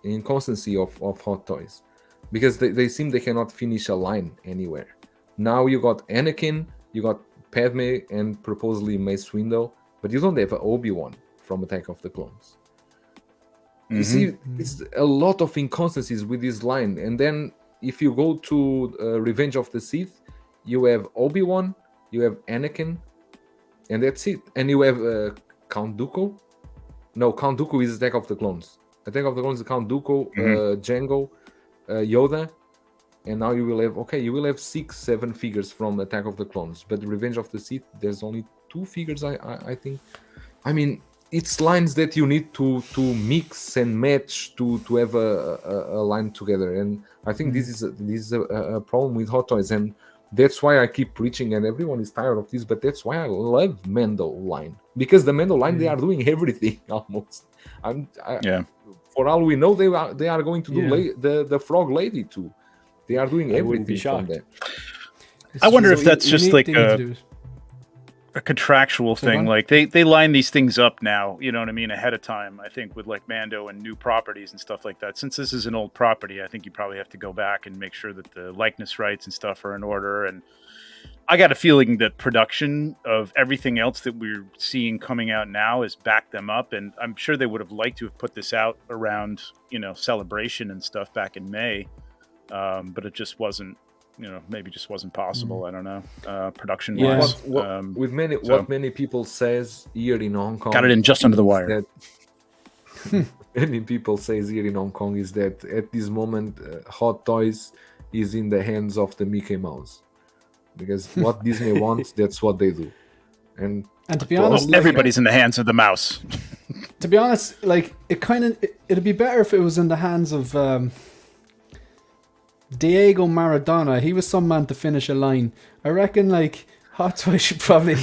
inconsistency of Hot Toys, because they seem they cannot finish a line anywhere. Now you got Anakin, you got Padme, and supposedly Mace Windu, but you don't have an Obi-Wan from Attack of the Clones. You Mhm. see, it's a lot of inconsistencies with this line. And then if you go to Revenge of the Sith, you have Obi-Wan, you have Anakin, and that's it. And you have Count Dooku. No, Count Dooku is Attack of the Clones. Attack of the Clones is Count Dooku, Jango, Yoda, and now you will have 6-7 figures from Attack of the Clones. But Revenge of the Sith, there's only 2 figures, I think. I mean, it's lines that you need to mix and match to have a line together, and I think this is a problem with Hot Toys, and that's why I keep preaching, and everyone is tired of this. But that's why I love Mando line, because the Mando line they are doing everything almost. For all we know, they are going to do the Frog Lady too. They are doing everything from that. I wonder if that's You just need- like they need to do it. a contractual thing. on. Like they line these things up now, you know what I mean, ahead of time. I think with like Mando and new properties and stuff like that. Since this is an old property, I think you probably have to go back and make sure that the likeness rights and stuff are in order. And I got a feeling that production of everything else that we're seeing coming out now has backed them up. And I'm sure they would have liked to have put this out around, Celebration and stuff back in May. But it just wasn't, maybe just wasn't possible. I don't know, production wise. What many people says here in Hong Kong, Got it in just under the wire. Many people says here in Hong Kong is that at this moment, Hot Toys is in the hands of the Mickey Mouse, because what Disney wants, that's what they do. And to be honest, Everybody's in the hands of the mouse. to be honest, like it'd be better if it was in the hands of Diego Maradona. He was some man to finish a line. I reckon like Hot Toys should probably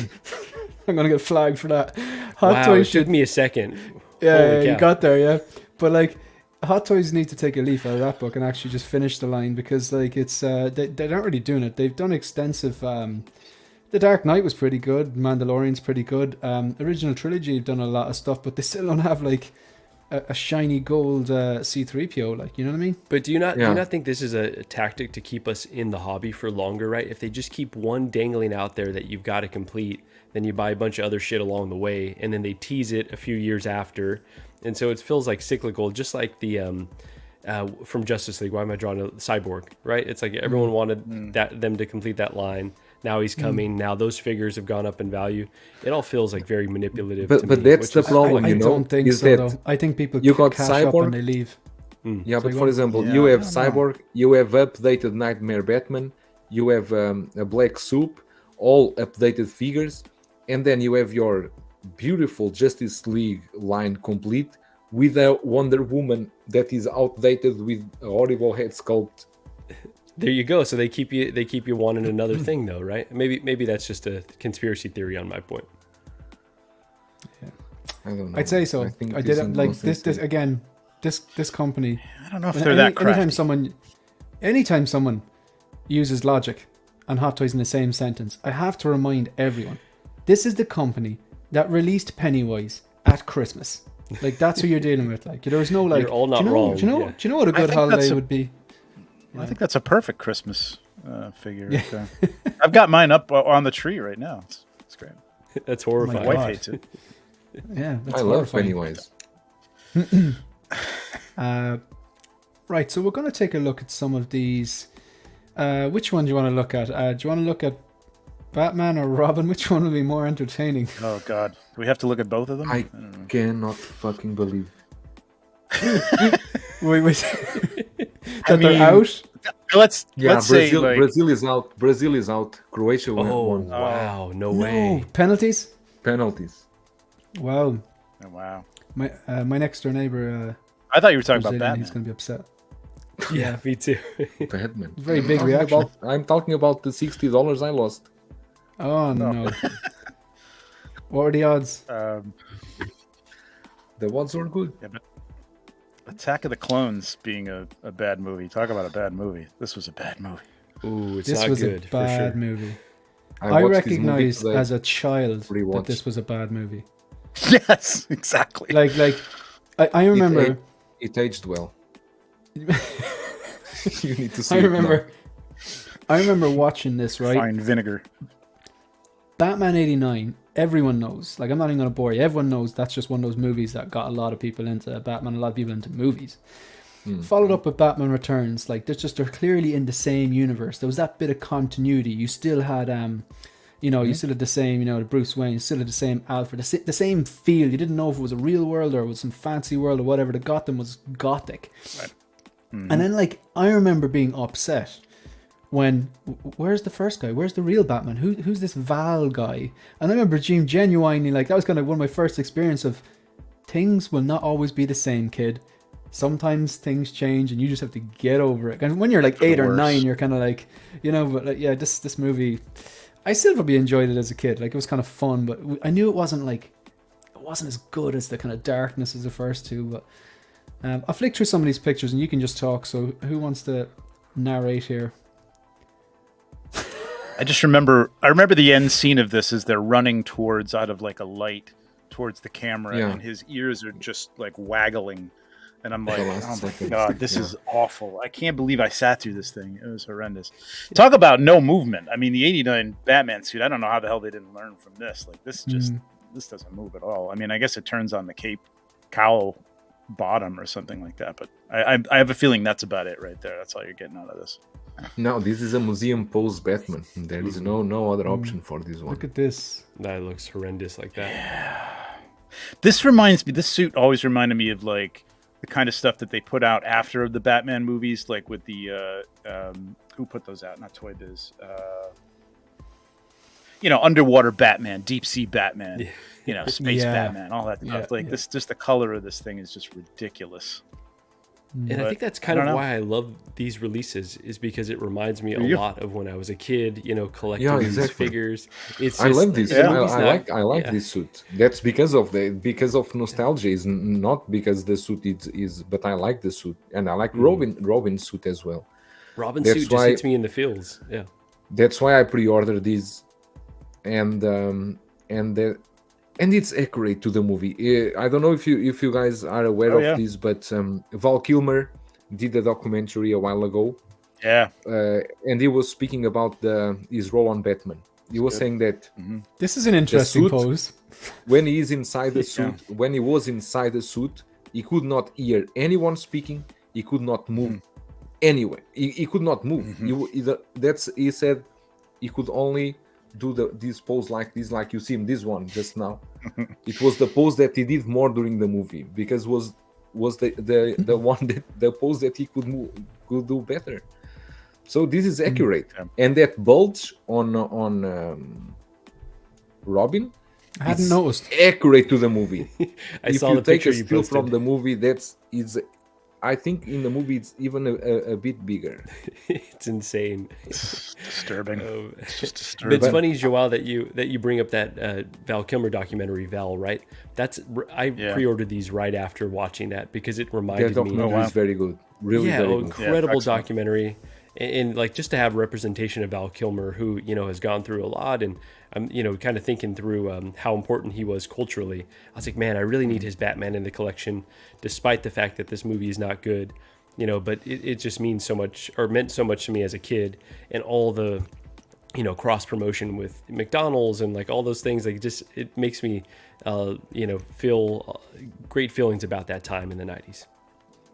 I'm gonna get flagged for that. Hot Wow, it Toys took should me a second. yeah, Holy you cow. got there, yeah. But like Hot Toys need to take a leaf out of that book and actually just finish the line, because like it's they're not really doing it. They've done extensive The Dark Knight was pretty good, Mandalorian's pretty good. Original Trilogy have done a lot of stuff, but they still don't have like a shiny gold C-3PO, like, you know what I mean? But do you not think this is a tactic to keep us in the hobby for longer, right? If they just keep one dangling out there that you've got to complete, then you buy a bunch of other shit along the way, and then they tease it a few years after, and so it feels like cyclical, just like the from Justice League. Why am I drawing a Cyborg? Right? It's like everyone wanted them to complete that line. Now he's coming. Now those figures have gone up in value. It all feels like very manipulative. But to me, that's which the is problem, I you know, don't think is so, that though. I think people you got cash up Cyborg. and they leave. Yeah, but So for example, you have Cyborg, you have updated Nightmare Batman, you have a Black Soup, all updated figures, and then you have your beautiful Justice League line complete with a Wonder Woman that is outdated with a horrible head sculpt. There you go. So they keep you wanting another thing, though, right? Maybe that's just a conspiracy theory on my point. I don't know. I'd say so. think I this did like inconsistency- this again. This company. I don't know if they're that crafty. Anytime someone uses logic and Hot Toys in the same sentence, I have to remind everyone, this is the company that released Pennywise at Christmas. Like, that's who you're dealing with. Like, there was no like. You're all not do you know, wrong, Do you know? yeah. Do you know what a I good think that's holiday a- would be? I think that's a perfect Christmas figure. Right there. I've got mine up on the tree right now. It's great. That's horrifying. My wife God. hates it. Yeah, that's I love horrifying. Pennywise. Right, so we're going to take a look at some of these. Which one do you want to look at? Do you want to look at Batman or Robin? Which one would be more entertaining? Oh God, do we have to look at both of them? I don't know. cannot fucking believe. Wait. That mean, they're out? Let's Yeah, say like, Brazil is out. Brazil is out. Croatia Oh won wow! No No way. penalties. penalties. Wow, oh, wow. my next door neighbor. I thought you were talking about Brazilian, Batman. he's going to be upset. Yeah, me too. Batman. Very big I'm talking reaction. I'm talking about the $60 I lost. Oh no! What were the odds? The odds were good. Yeah, but Attack of the Clones being a bad movie. Talk about a bad movie. This was a bad movie. Ooh, it's This not was good a for bad sure. movie. I I watched this movie recognized today. as a child that Rewatched. this was a bad movie. Yes, exactly. Like I remember. It aged well. You need to see I it now. remember watching this, right? Fine vinegar. Batman 89, everyone knows. Like, I'm not even going to bore you. Everyone knows that's just one of those movies that got a lot of people into Batman, a lot of people into movies. Followed up with Batman Returns. Like, they're clearly in the same universe. There was that bit of continuity. You still had, you still had the same, the Bruce Wayne, you still had the same Alfred, the same feel. You didn't know if it was a real world or it was some fancy world or whatever. The Gotham was gothic. Right. And then, like, I remember being upset when, where's the first guy? Where's the real Batman? Who's this Val guy? And I remember genuinely, like, that was kind of one of my first experience of things will not always be the same, kid. Sometimes things change and you just have to get over it. And when you're like 8 or 9, you're kind of like, but like, yeah, this movie, I still probably enjoyed it as a kid. Like, it was kind of fun, but I knew it wasn't as good as the kind of darkness as the first two. But I'll flick through some of these pictures and you can just talk. So who wants to narrate here? I remember the end scene of this is they're running out of like a light towards the camera, and his ears are just like waggling. And I'm like, oh my God, this is awful. I can't believe I sat through this thing. It was horrendous. Talk about no movement. I mean, the 89 Batman suit, I don't know how the hell they didn't learn from this. Like, this doesn't move at all. I mean, I guess it turns on the cape cowl bottom or something like that. But I have a feeling that's about it right there. That's all you're getting out of this. No, this is a museum pose Batman. There is no other option for this one. Look at this. That looks horrendous like that. Yeah. This suit always reminded me of like the kind of stuff that they put out after the Batman movies, like with the who put those out? Not Toy Biz. Underwater Batman, deep sea Batman, space Batman, all that stuff. Like this, just the color of this thing is just ridiculous. And I think that's kind of why I love these releases, is because it reminds me a lot of when I was a kid, collecting these figures. It's I love this. I like Yeah. this suit. That's because of nostalgia. Is not because the suit is, but I like the suit, and I like Robin's suit as well. Robin's suit just hits me in the feels. Yeah. That's why I pre-ordered this, and it's accurate to the movie. I don't know if you guys are aware of this, but Val Kilmer did a documentary a while ago. Yeah. And he was speaking about his role on Batman. He was saying that this is an interesting pose. When he is inside the suit, when he was inside the suit, he could not hear anyone speaking. He could not move anyway. He could not move. He said he could only do this pose like this, like you see in this one just now. It was the pose that he did more during the movie, because was the one that the pose that he could do better. So this is accurate, and that bulge on Robin, I hadn't noticed. Accurate to the movie. If you take a still from the movie, I think in the movie it's even a bit bigger. It's insane. It's disturbing. It's just But disturbing. it's funny, Joao, that you bring up that Val Kilmer documentary, Val, right? I pre-ordered these right after watching that, because it reminded That me. documentary is very good. Really, very good. Incredible documentary. And like, just to have representation of Val Kilmer, who has gone through a lot, and I'm kind of thinking through how important he was culturally. I was like, man, I really need his Batman in the collection, despite the fact that this movie is not good, But it just means so much, or meant so much to me as a kid, and all the cross promotion with McDonald's and like all those things. Like, it makes me feel great feelings about that time in the 90s.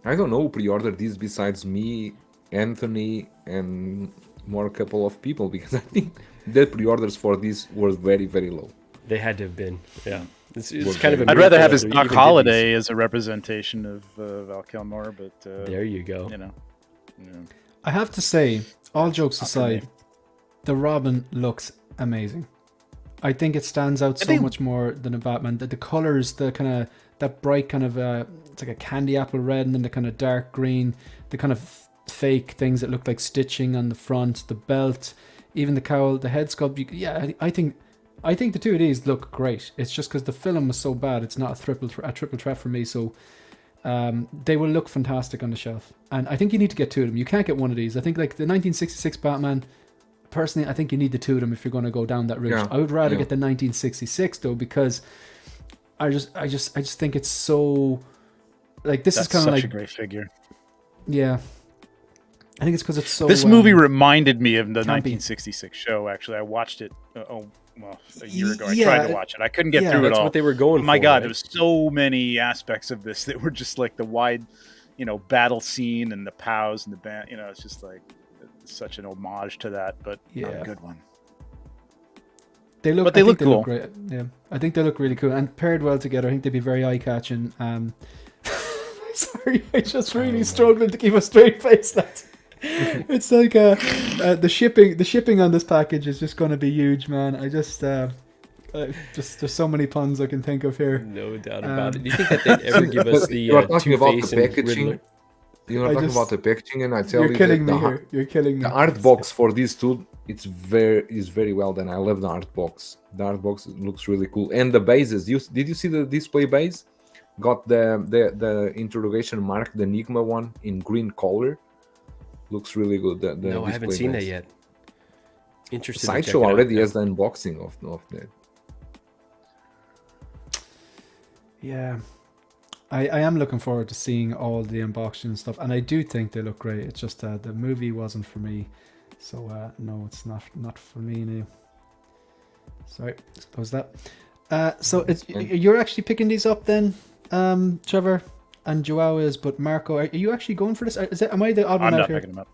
I don't know who pre-ordered this besides me, Anthony, and more a couple of people, because I think the pre-orders for this were very, very low. They had to have been, yeah. It's kind of. I'd rather have his Doc Holliday as a representation of Val Kilmer, but there you go. I have to say, all jokes aside, the Robin looks amazing. I think it stands out so much more than a Batman. The colors, the kind of that bright kind of it's like a candy apple red, and then the kind of dark green, the kind of fake things that look like stitching on the front, the belt, even the cowl, the head sculpt. I think the two of these look great. It's just because the film was so bad, it's not a triple threat for me. So they will look fantastic on the shelf, and I think you need to get two of them. You can't get one of these. I think like the 1966 Batman. Personally, I think you need the two of them if you're going to go down that route. I would rather get the 1966 though, because I just think it's so like this. That's is kind of like a great figure. Yeah, I think it's because it's so. This movie reminded me of the campy. 1966 show. Actually, I watched it. A year ago. I Yeah, tried to watch it. I couldn't get through it That's all. what they were going Oh my for, God, right? there was so many aspects of this that were just like the wide, battle scene and the POWs and the band. It's just like such an homage to that, but not a good one. They look, but they look cool. Look great. Yeah, I think they look really cool and paired well together. I think they'd be very eye catching. Sorry, I just really struggling to keep a straight face. It's like the shipping on this package is just going to be huge, man. I just there's so many puns I can think of here. No doubt about it. Do you think that they'd ever give us the you are talking about Two-Face the and packaging. Riddler? You are talking about the packaging, and I tell You're you killing that me here. You're killing me. the art box for these two, is very well done. I love the art box. The art box looks really cool, and the bases. Did you see the display base? Got the interrogation mark, the Enigma one in green color. Looks really good. No, I haven't seen that yet. Interesting. Sideshow already has the unboxing of that. Yeah, I am looking forward to seeing all the unboxing stuff, and I do think they look great. It's just the movie wasn't for me, so no, it's not for me now. Sorry, suppose that. So you're actually picking these up then, Trevor and Joao is, but Marco, are you actually going for this? Am I the odd one out here? I'm not picking them up.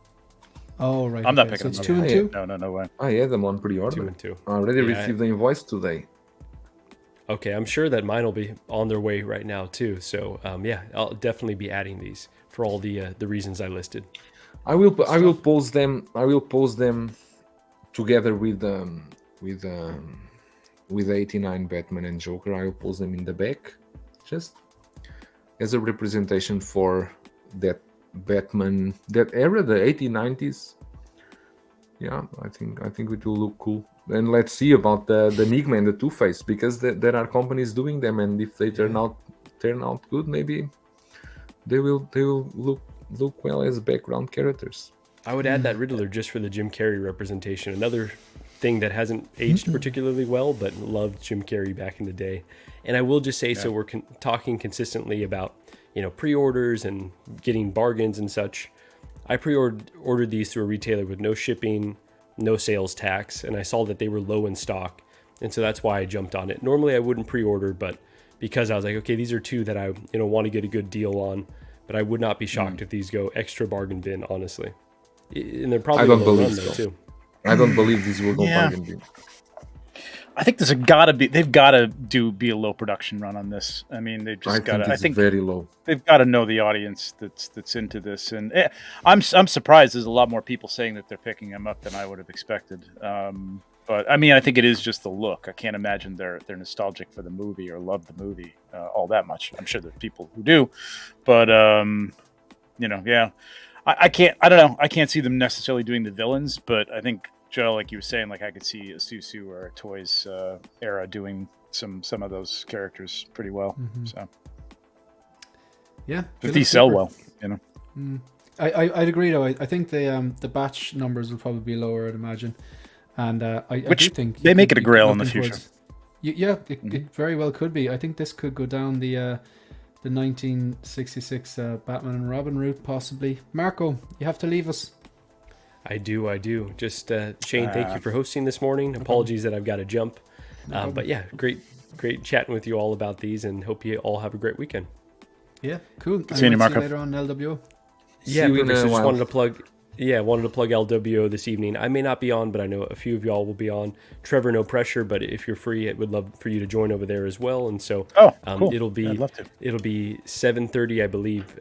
Oh right, I'm not picking so them it's up. 2 and 2. No way. I had them on pre-order. 2 and 2. I already received the invoice today. Okay, I'm sure that mine will be on their way right now too. So yeah, I'll definitely be adding these for all the reasons I listed. I will post them. I will post them together with 89 Batman and Joker. I will post them in the back, just as a representation for that Batman, that era, the 80s, 90s. Yeah, I think it will look cool. And let's see about the Enigma and the Two-Face, because there are companies doing them, and if they turn out good, maybe they will look well as background characters. I would add that Riddler just for the Jim Carrey representation. Another thing that hasn't aged particularly well, but loved Jim Carrey back in the day. And I will just say, so we're talking consistently about pre-orders and getting bargains and such. I pre-ordered these through a retailer with no shipping, no sales tax, and I saw that they were low in stock, and so that's why I jumped on it. Normally I wouldn't pre-order, but because I was like, okay, these are two that I want to get a good deal on, but I would not be shocked if these go extra bargain bin, honestly. And they're probably I don't a low believe run, though, so. too. I don't believe these will go bargain bin. I think they've got to be a low production run on this. I mean, they've just got to. I think very low. They've got to know the audience that's into this, and I'm surprised. There's a lot more people saying that they're picking them up than I would have expected. But I mean, I think it is just the look. I can't imagine they're nostalgic for the movie or love the movie all that much. I'm sure there's people who do, but yeah, I can't. I don't know. I can't see them necessarily doing the villains, but I think, Joe, like you were saying, like I could see a Susu or a Toys era doing some of those characters pretty well. So yeah, if these sell well, I'd agree though. I think the batch numbers will probably be lower, I'd imagine, and I do think they make it a grail in the future. It very well could be. I think this could go down the 1966 Batman and Robin route, possibly. Marco, you have to leave us. I do. Just Shane, thank you for hosting this morning. Apologies that I've got to jump. But yeah, great chatting with you all about these, and hope you all have a great weekend. Yeah, cool. See you, Marco. Later on LWO. Yeah, perfect. So just wanted to plug LWO this evening. I may not be on, but I know a few of y'all will be on. Trevor, no pressure, but if you're free, I would love for you to join over there as well. And so cool. it'll be 7:30, I believe,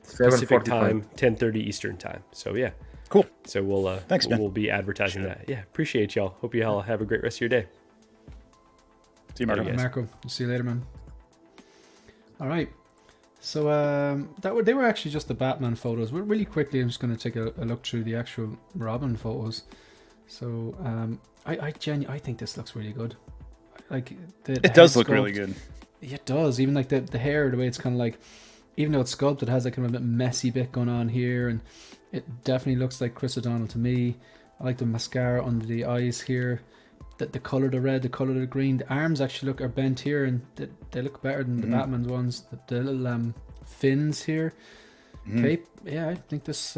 Pacific time, 10:30 Eastern time. So yeah. Cool. So we'll thanks, man. We'll be advertising that. Yeah, appreciate y'all. Hope you all have a great rest of your day. See you, Marco. Marco, see you later, man. All right. So they were actually just the Batman photos. We're really quickly. I'm just going to take a look through the actual Robin photos. So I think this looks really good. Like it does look really good. It does. Even like the hair, the way it's kind of like, even though it's sculpted, it has like kind of a messy bit going on here, and it definitely looks like Chris O'Donnell to me. I like the mascara under the eyes here. The color of the red, the color of the green. The arms actually are bent here, and they look better than the Batman's ones. The little fins here. Cape. Yeah, I think this.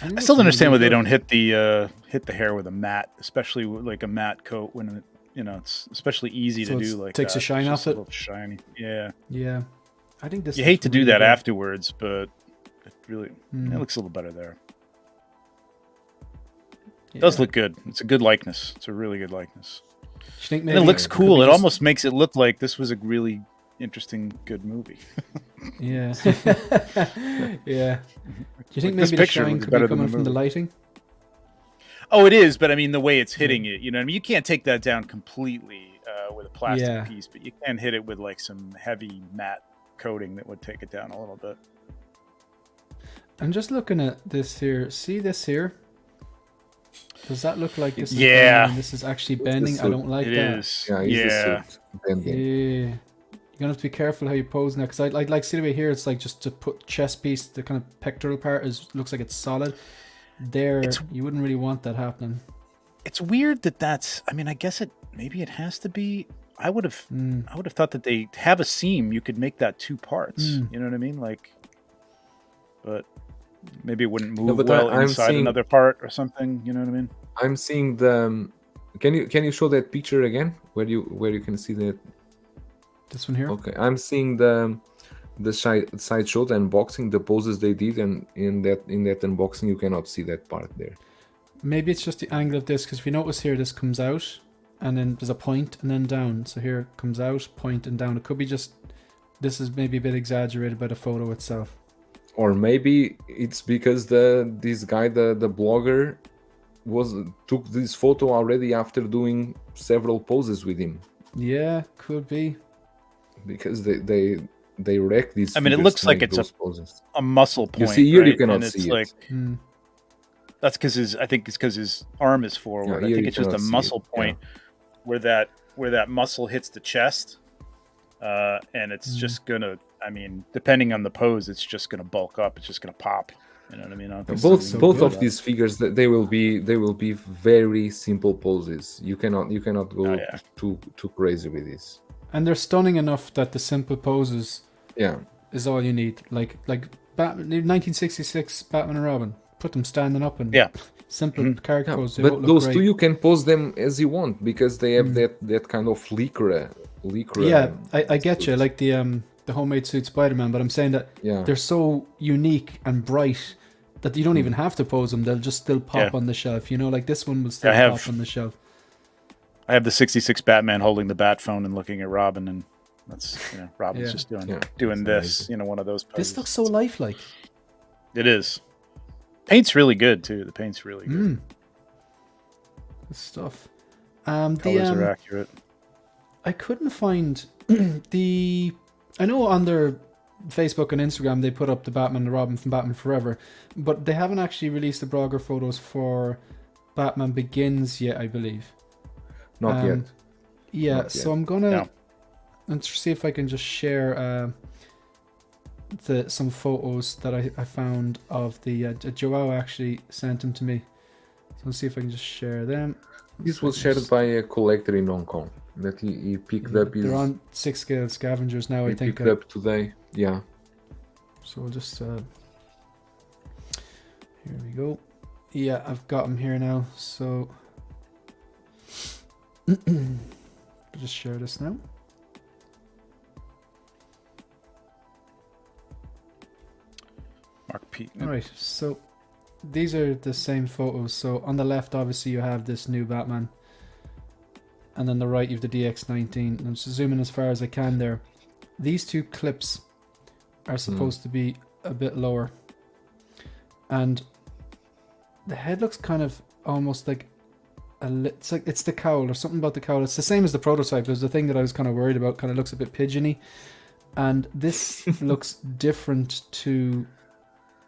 I still don't understand why they don't hit the hair with a matte, especially like a matte coat when it, it's especially easy to do like takes that. a shine off it. Shiny, yeah. Yeah, I think this. You hate to do that good. afterwards, but it really it looks a little better there. It does look good. It's a good likeness. It's a really good likeness. You think and it looks cool. It almost makes it look like this was a really interesting, good movie. Yeah. Yeah. Do you think Like, maybe the shine could be coming from the lighting? Oh, it is, but I mean the way it's hitting it. I mean, you can't take that down completely with a plastic piece, but you can hit it with like some heavy matte coating that would take it down a little bit. I'm just looking at this here. See this here? Does that look like this is bending? This is actually bending? I don't like that. It is. Yeah. Yeah. You're gonna have to be careful how you pose now, because I like see the way here. It's like just to put chest piece, the kind of pectoral part looks like it's solid. There, you wouldn't really want that happening. It's weird that's. I mean, I guess maybe it has to be. I would have thought that they have a seam. You could make that 2 parts. You know what I mean? Like, but maybe it wouldn't move inside another part or something. You know what I mean? I'm seeing the. Can you show that picture again? Where you can see that. This one here. Okay, I'm seeing the side shot unboxing, the poses they did, and in that unboxing you cannot see that part there. Maybe it's just the angle of this, because if you notice here, this comes out, and then there's a point, and then down. So here it comes out, point, and down. It could be just this is maybe a bit exaggerated by the photo itself. Or maybe it's because this guy, the blogger, took this photo already after doing several poses with him. Yeah, could be. Because they wreck these. I mean, it looks like it's a muscle point. You see here, right? you cannot see it. Like, that's because his arm is forward. I think it's just a muscle point where that muscle hits the chest, and it's just gonna. I mean, depending on the pose, it's just gonna bulk up. It's just gonna pop. You know what I mean? Both of these figures, they will be very simple poses. You cannot go too crazy with this. And they're stunning enough that the simple poses is all you need. Like Batman, 1966 Batman and Robin. Put them standing up and simple character poses. But those two you can pose them as you want, because they have that kind of lycra. Yeah, I get you. Like the homemade suit Spider-Man, but I'm saying that they're so unique and bright that you don't even have to pose them. They'll just still pop on the shelf. Like this one will still pop on the shelf. I have the 66 Batman holding the bat phone and looking at Robin, and that's Robin's just doing this, amazing. One of those poses. This looks so lifelike. It is. Paint's really good too. The paint's really good. Good stuff. Colors are accurate. I couldn't find I know on their Facebook and Instagram they put up the Batman and Robin from Batman Forever, but they haven't actually released the blogger photos for Batman Begins yet, I believe. Not yet. Yeah, Not so yet. I'm gonna let's see if I can just share some photos that I found of the Joao actually sent them to me. So let's see if I can just share them. This was shared by a collector in Hong Kong that he picked up. They're on 6 scale scavengers now. I think picked up today. Yeah. So we'll just here we go. Yeah, I've got them here now. So. Just share this now. Mark P. All right, so these are the same photos. So on the left, obviously, you have this new Batman, and then the right, you have the DX19. I'm just zooming as far as I can there. These 2 clips are supposed to be a bit lower, and the head looks kind of almost like it's the cowl or something about the cowl. It's the same as the prototype. There's the thing that I was kind of worried about. Kind of looks a bit pigeony, and this looks different to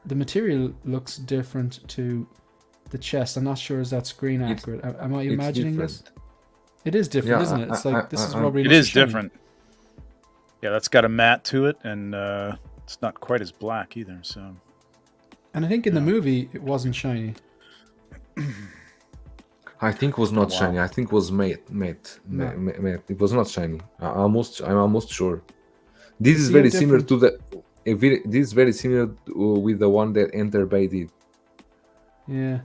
the material. Looks different to the chest. I'm not sure is that screen accurate. Am I imagining this? It is different, isn't it? It's like this is probably. It is different. Yeah, that's got a matte to it, and it's not quite as black either. So. And I think in the movie it wasn't shiny. I think it was not shiny. I think it was matte. It was not shiny. I'm almost sure. This is very similar to this is very similar with the one that Enter Bay did. Yeah.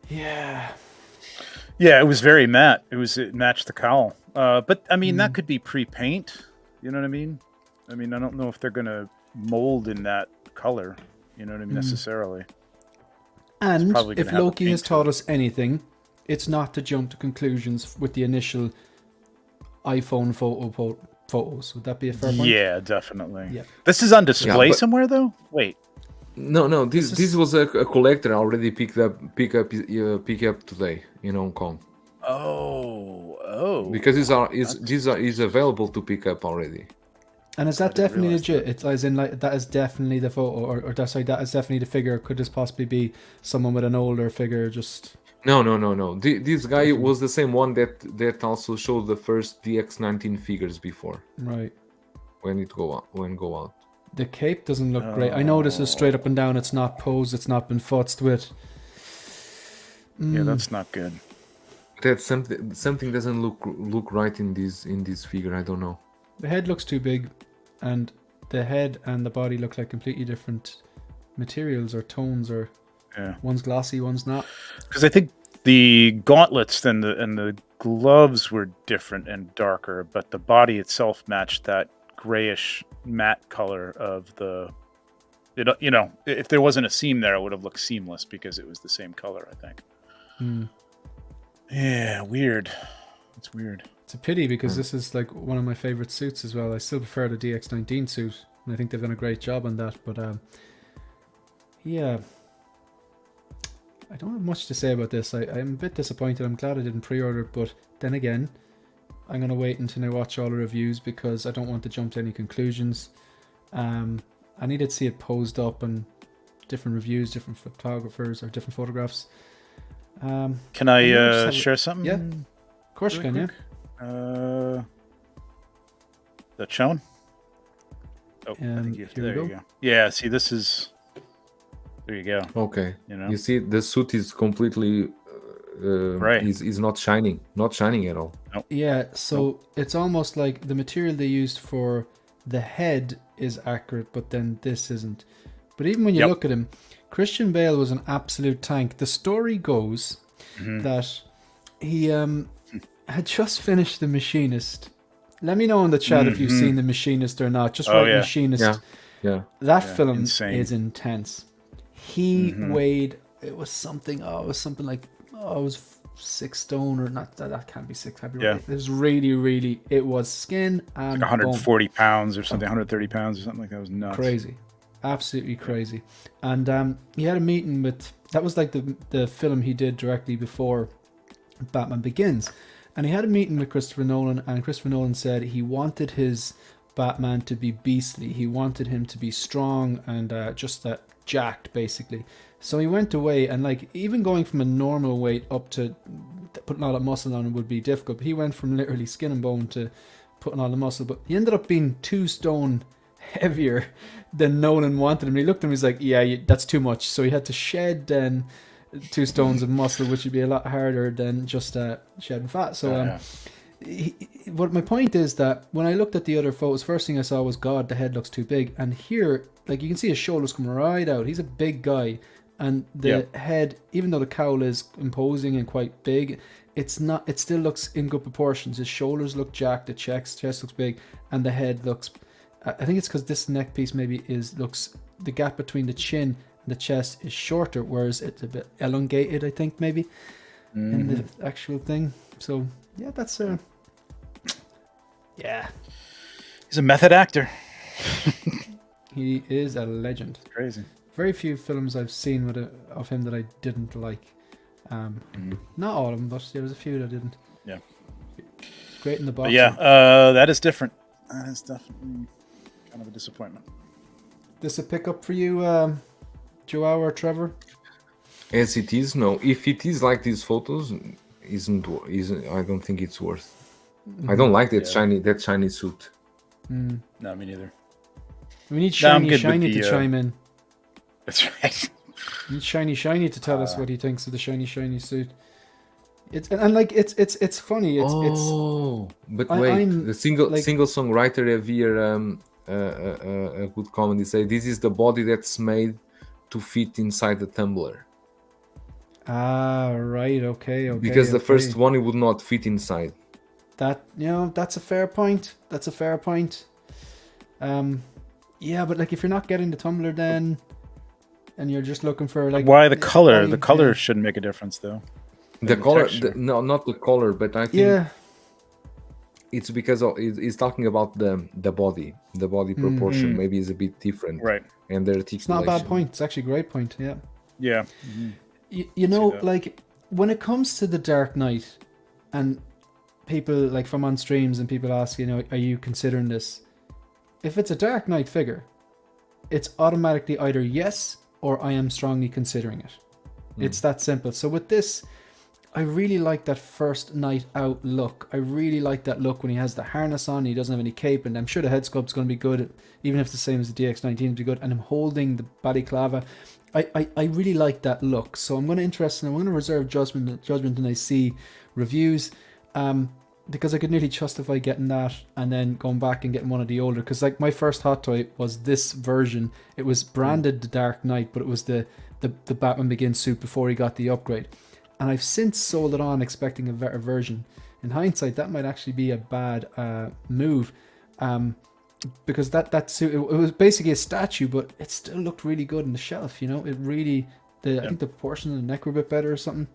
Yeah. Yeah, it was very matte. It matched the cowl. But I mean, that could be pre-paint. You know what I mean? I mean, I don't know if they're gonna mold in that color. You know what I mean? Necessarily. And probably gonna if have a Loki paint has to taught it. us anything, it's not to jump to conclusions with the initial iPhone photos. Would that be a fair point? Yeah, definitely. Yeah. This is on display but- somewhere, though. Wait. No. This This is- was a collector already pick up today in Hong Kong Oh. because these are available to pick up already. And is that didn't definitely realize legit? It's as in like that is definitely the photo, or that is definitely the figure. Could this possibly be someone with an older figure? Just No. This guy was the same one that also showed the first DX19 figures before right. when go out. The cape doesn't look great. I know this is straight up and down. It's not posed. It's not been futzed with. Yeah, that's not good. That something doesn't look right in this figure. I don't know. The head looks too big, and the head and the body look like completely different materials or tones. Or Yeah. one's glossy, one's not. Because I think the gauntlets and the gloves were different and darker, but the body itself matched that grayish matte color of the. You know, if there wasn't a seam there, it would have looked seamless because it was the same color. I think. Yeah, weird. It's weird. It's a pity because this is like one of my favorite suits as well. I still prefer the DX19 suit, and I think they've done a great job on that. But yeah, I don't have much to say about this. I'm a bit disappointed. I'm glad I didn't pre-order it, but then again, I'm gonna wait until I watch all the reviews because I don't want to jump to any conclusions. I needed to see it posed up and different reviews, different photographers or different photographs. Can I just have share something? Yeah, of course you can. Really Yeah. That shown? Oh, I think here we there go. you go. Yeah, see, this is. There you go. Okay. You know? You see, the suit is completely Right. is not shining at all. Yeah, so it's almost like the material they used for the head is accurate, but then this isn't. But even when you Yep. look at him, Christian Bale was an absolute tank. The story goes that he had just finished The Machinist. Let me know in the chat if you've seen The Machinist or not. Just write yeah. Machinist. Yeah. That Yeah, film insane. is intense. He weighed, it was something like, it was 6 stone or not. That can't be 6. I'd be Yeah. right. It was really, it was skin and Like bone. 140 pounds or something, 130 pounds or something like that. It was nuts. Crazy, absolutely crazy. And he had a meeting with, that was like the film he did directly before Batman Begins, and he had a meeting with Christopher Nolan, and Christopher Nolan said he wanted his Batman to be beastly. He wanted him to be strong and just that jacked, basically. So he went away, and like even going from a normal weight up to putting all that muscle on would be difficult. But he went from literally skin and bone to putting all the muscle, but he ended up being 2 stone heavier than Nolan wanted him. He looked at him, he's like, yeah, that's too much. So he had to shed then 2 stones of muscle, which would be a lot harder than just shedding fat. So what my point is that when I looked at the other photos, first thing I saw was, God, the head looks too big. And here, like you can see his shoulders come right out. He's a big guy, and the head, even though the cowl is imposing and quite big, it's not. It still looks in good proportions. His shoulders look jacked, the chest looks big, and the head looks. I think it's because this neck piece maybe looks the gap between the chin and the chest is shorter, whereas it's a bit elongated. I think maybe in the actual thing. So yeah, that's yeah. He's a method actor. He is a legend. Crazy. Very few films I've seen of him that I didn't like. Not all of them, but there was a few that I didn't. Yeah. Great in the box. But yeah, that is different. That is definitely kind of a disappointment. This a pickup for you, Joao or Trevor? As it is, no. If it is like these photos, isn't I don't think it's worth. I don't like that shiny suit. No, me neither. We need No, I'm Shiny good with Shiny the, to chime in. That's right. We need Shiny Shiny to tell us what he thinks of the Shiny Shiny suit. It's funny. But I- wait, I'm, the single like- songwriter have here a good comment. They say this is the body that's made to fit inside the tumbler. Ah, right. Okay. Because the okay. first one it would not fit inside. That, that's a fair point. That's a fair point. Yeah, but like if you're not getting the tumbler then, and you're just looking for like Why the color? body- The color yeah. shouldn't make a difference though. The And color, texture. no, not the color, but I think Yeah. it's because it's talking about the body proportion. Maybe is a bit different, Right. And the It's articulation. not a bad point. It's actually a great point. Yeah. Yeah. You know, that. like when it comes to the Dark Knight, and people like from on streams and people ask, are you considering this? If it's a Dark Knight figure, it's automatically either yes or I am strongly considering it. It's that simple. So with this, I really like that first night out look. I really like that look when he has the harness on, he doesn't have any cape, and I'm sure the head sculpt's going to be good, even if it's the same as the DX19, it'll be good. And him holding the balaclava, I really like that look. So I'm going to reserve judgment when I see reviews, because I could nearly justify getting that and then going back and getting one of the older. Because like my first hot toy was this version. It was branded the Dark Knight, but it was the Batman Begins suit before he got the upgrade. And I've since sold it on expecting a better version. In hindsight, that might actually be a bad move, because that suit, it was basically a statue, but it still looked really good on the shelf. It really, I think the proportion of the neck were a bit better or something.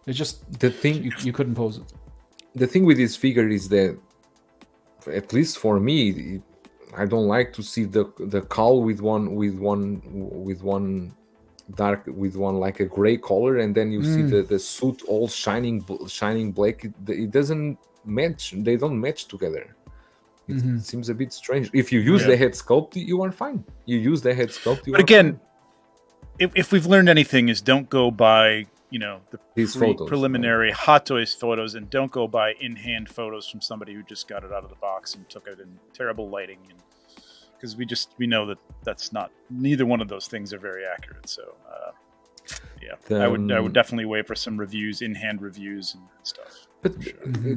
It just, The thing, you couldn't pose it. the thing with this figure is that, at least for me, I don't like to see the cowl with one dark, with one like a gray color, and then you see the suit all shining black. It doesn't match. They don't match together. It seems a bit strange. If you use the head sculpt, you are fine. You use the head sculpt. But again, if we've learned anything, is don't go by These photos, preliminary Hot Toys photos, and don't go by in-hand photos from somebody who just got it out of the box and took it in terrible lighting, because we know that's not, neither one of those things are very accurate. So I would definitely wait for some reviews, in-hand reviews and stuff. But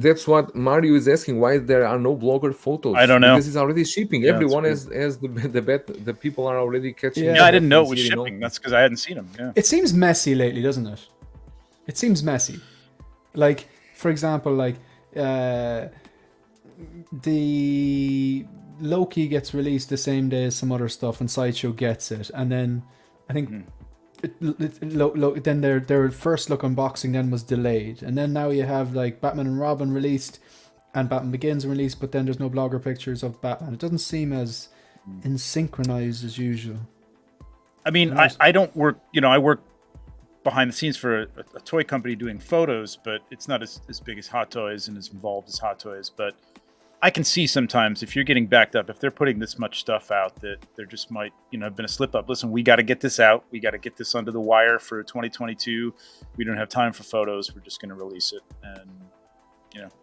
that's what Mario is asking. Why there are no blogger photos? I don't know. Because it's already shipping. Yeah, Everyone has the bet. The people are already catching. Yeah. Yeah, I didn't know it and was seeing shipping. That's because I hadn't seen them. Yeah. It seems messy lately, doesn't it? It seems messy. Like, for example, like the Loki gets released the same day as some other stuff, and Sideshow gets it, and then I think then their first look unboxing then was delayed, and then now you have like Batman and Robin released and Batman Begins released, but then there's no blogger pictures of Batman. It doesn't seem as in synchronized as usual. I mean, I don't work, I work behind the scenes for a toy company doing photos, but it's not as big as Hot Toys and as involved as Hot Toys. But I can see sometimes if you're getting backed up, if they're putting this much stuff out, that there just might, have been a slip up. Listen, we got to get this out. We got to get this under the wire for 2022. We don't have time for photos. We're just going to release it. And,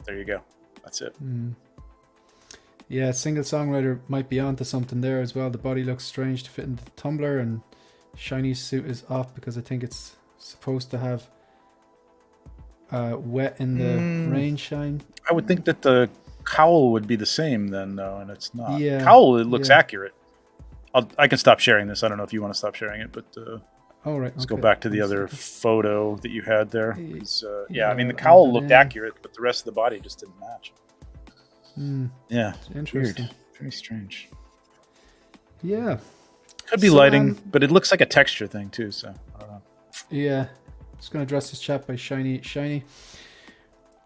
there you go. That's it. Yeah, single songwriter might be onto something there as well. The body looks strange to fit into the tumbler, and Shiny's suit is off because I think it's supposed to have wet in the rain shine. I would think that the cowl would be the same then, though, and it's not. Yeah, Cowl, it looks accurate. I can stop sharing this. I don't know if you want to stop sharing it, but All right, let's go back to the other photo that you had there. I mean, the Yeah, cowl looked accurate, but the rest of the body just didn't match. Yeah, Interesting. weird. Very strange. Yeah. Could be So, lighting, but it looks like a texture thing too. So I don't know. Yeah. Just going to address this chat by Shiny.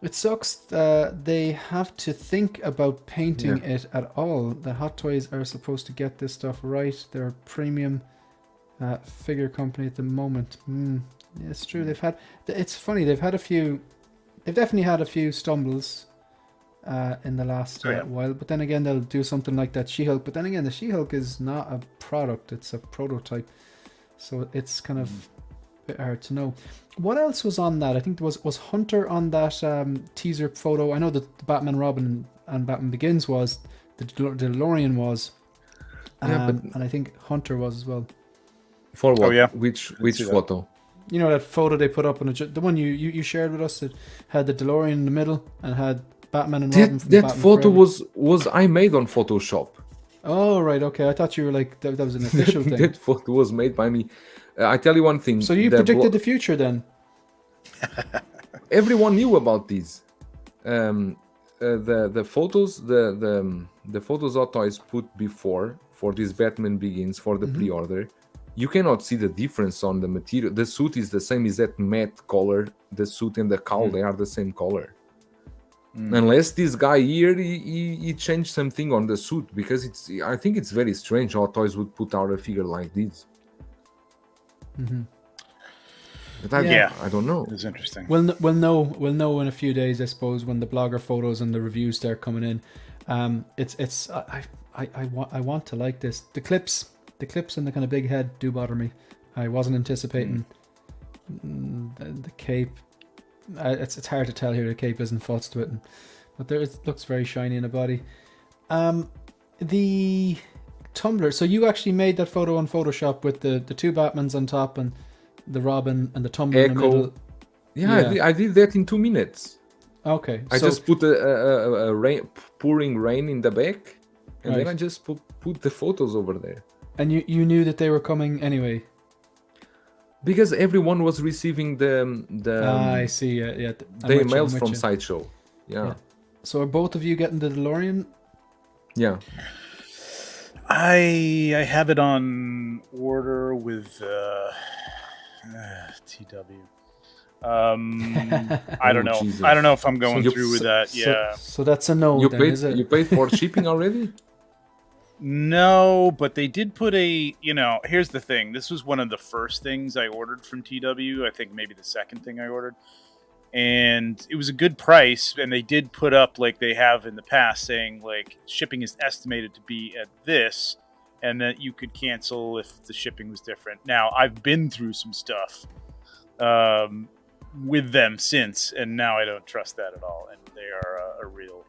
It sucks they have to think about painting it at all. The Hot Toys are supposed to get this stuff right. They're a premium figure company at the moment. Yeah, it's true. It's funny. They've definitely had a few stumbles in the last while. But then again, they'll do something like that She-Hulk. But then again, the She-Hulk is not a product. It's a prototype. So it's kind of a bit hard to know. What else was on that? I think there was Hunter on that teaser photo. I know that the Batman Robin and Batman Begins was. The DeLorean was. And I think Hunter was as well. For what? Oh, yeah. Which photo? You know that photo they put up on the one you shared with us that had the DeLorean in the middle and had Batman and Robin from That Batman photo Forever. was I made on Photoshop. Oh right, okay. I thought you were like that was an official thing. That photo was made by me. I tell you one thing. So you predicted the future then? Everyone knew about these. The photos, the photos Otoys put before for this Batman Begins for the pre-order, you cannot see the difference on the material. The suit is the same, is that matte color. The suit and the cowl, they are the same color. Unless this guy here, he changed something on the suit, because I think it's very strange how Toys would put out a figure like this. But I don't know. It's interesting. We'll know in a few days, I suppose, when the blogger photos and the reviews start coming in. I want to like this. The clips and the kind of big head do bother me. I wasn't anticipating the cape. It's hard to tell here. The cape isn't fussed with it, but it looks very shiny in the body. The tumbler. So you actually made that photo on Photoshop with the two Batmans on top and the Robin and the tumbler in the middle. Yeah. I did that in 2 minutes. Okay. I just put a pouring rain in the back, and then I just put the photos over there. And you knew that they were coming anyway. Because everyone was receiving the I see. Yeah. The emails from Sideshow. Yeah. So are both of you getting the DeLorean? Yeah. I have it on order with TW. I don't know. Jesus. I don't know if I'm going through with that. So that's a no. You then, paid. is it? You paid for shipping already? No, but they did put here's the thing. This was one of the first things I ordered from TW. I think maybe the second thing I ordered. And it was a good price. And they did put up, like they have in the past, saying, like, shipping is estimated to be at this, and that you could cancel if the shipping was different. Now, I've been through some stuff with them since, and now I don't trust that at all. And they are a real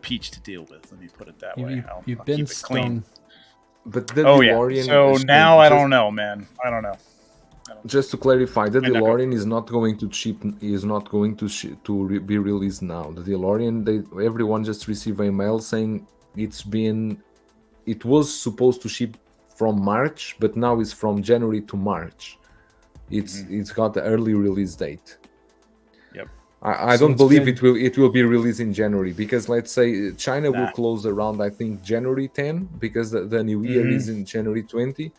peach to deal with. Let me put it that way. You've I'll been keep it clean. But the DeLorean. So now I don't know, man. I don't know. Just to clarify, the DeLorean is not going to ship. Is not going to be released now. The DeLorean, everyone just received an email saying it was supposed to ship from March, but now it's from January to March. It's got the early release date. Yep. I don't believe it will be released in January, because let's say China will close around, I think, January 10, because the new year is in January 20.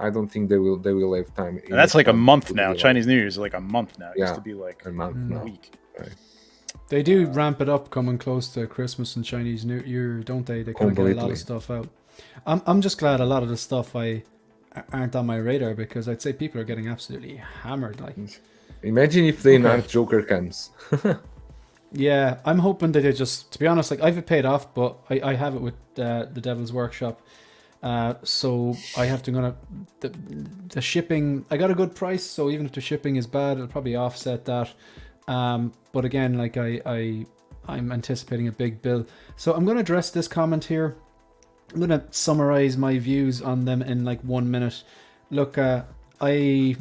I don't think they will have time. And that's like a month now. Chinese New Year is like a month now. It used to be like a month now. Week. Right. They do ramp it up coming close to Christmas and Chinese New Year, don't they? They kind of get a lot of stuff out. I'm just glad a lot of the stuff aren't on my radar, because I'd say people are getting absolutely hammered. Like, imagine if the Night Joker comes. Yeah, I'm hoping that they just, to be honest, like, I've it paid off, but I have it with the Devil's Workshop. So I have to the shipping. I got a good price, so even if the shipping is bad, it'll probably offset that. But again, like I'm anticipating a big bill. So I'm going to address this comment here. I'm going to summarize my views on them in like 1 minute. Look, I've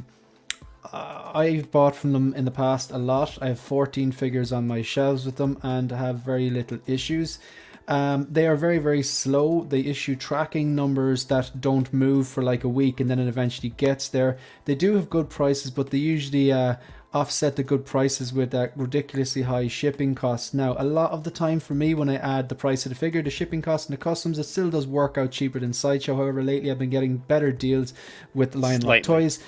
bought from them in the past a lot. I have 14 figures on my shelves with them and have very little issues. They are very, very slow. They issue tracking numbers that don't move for like a week, and then it eventually gets there. They do have good prices, but they usually offset the good prices with ridiculously high shipping costs. Now, a lot of the time for me, when I add the price of the figure, the shipping cost and the customs, it still does work out cheaper than Sideshow. However, lately I've been getting better deals with Lionlock Toys.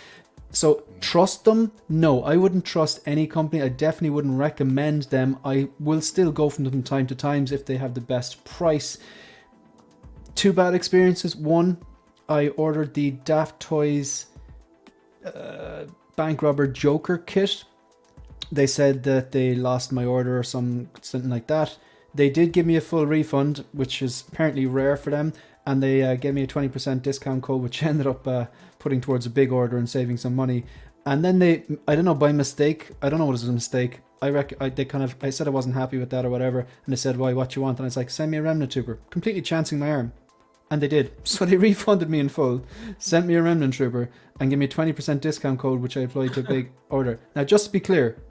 So trust them? No, I wouldn't trust any company. I definitely wouldn't recommend them. I will still go from them from time to time if they have the best price. Two bad experiences. One, I ordered the Daft Toys Bank Robber Joker kit. They said that they lost my order or something like that. They did give me a full refund, which is apparently rare for them. And they gave me a 20% discount code, which ended up putting towards a big order and saving some money. And then I don't know, by mistake, I don't know what was a mistake. I said I wasn't happy with that or whatever. And they said, why, what you want? And I was like, send me a Remnant Trooper. Completely chancing my arm. And they did. So they refunded me in full, sent me a Remnant Trooper, and gave me a 20% discount code, which I applied to a big order. Now, just to be clear,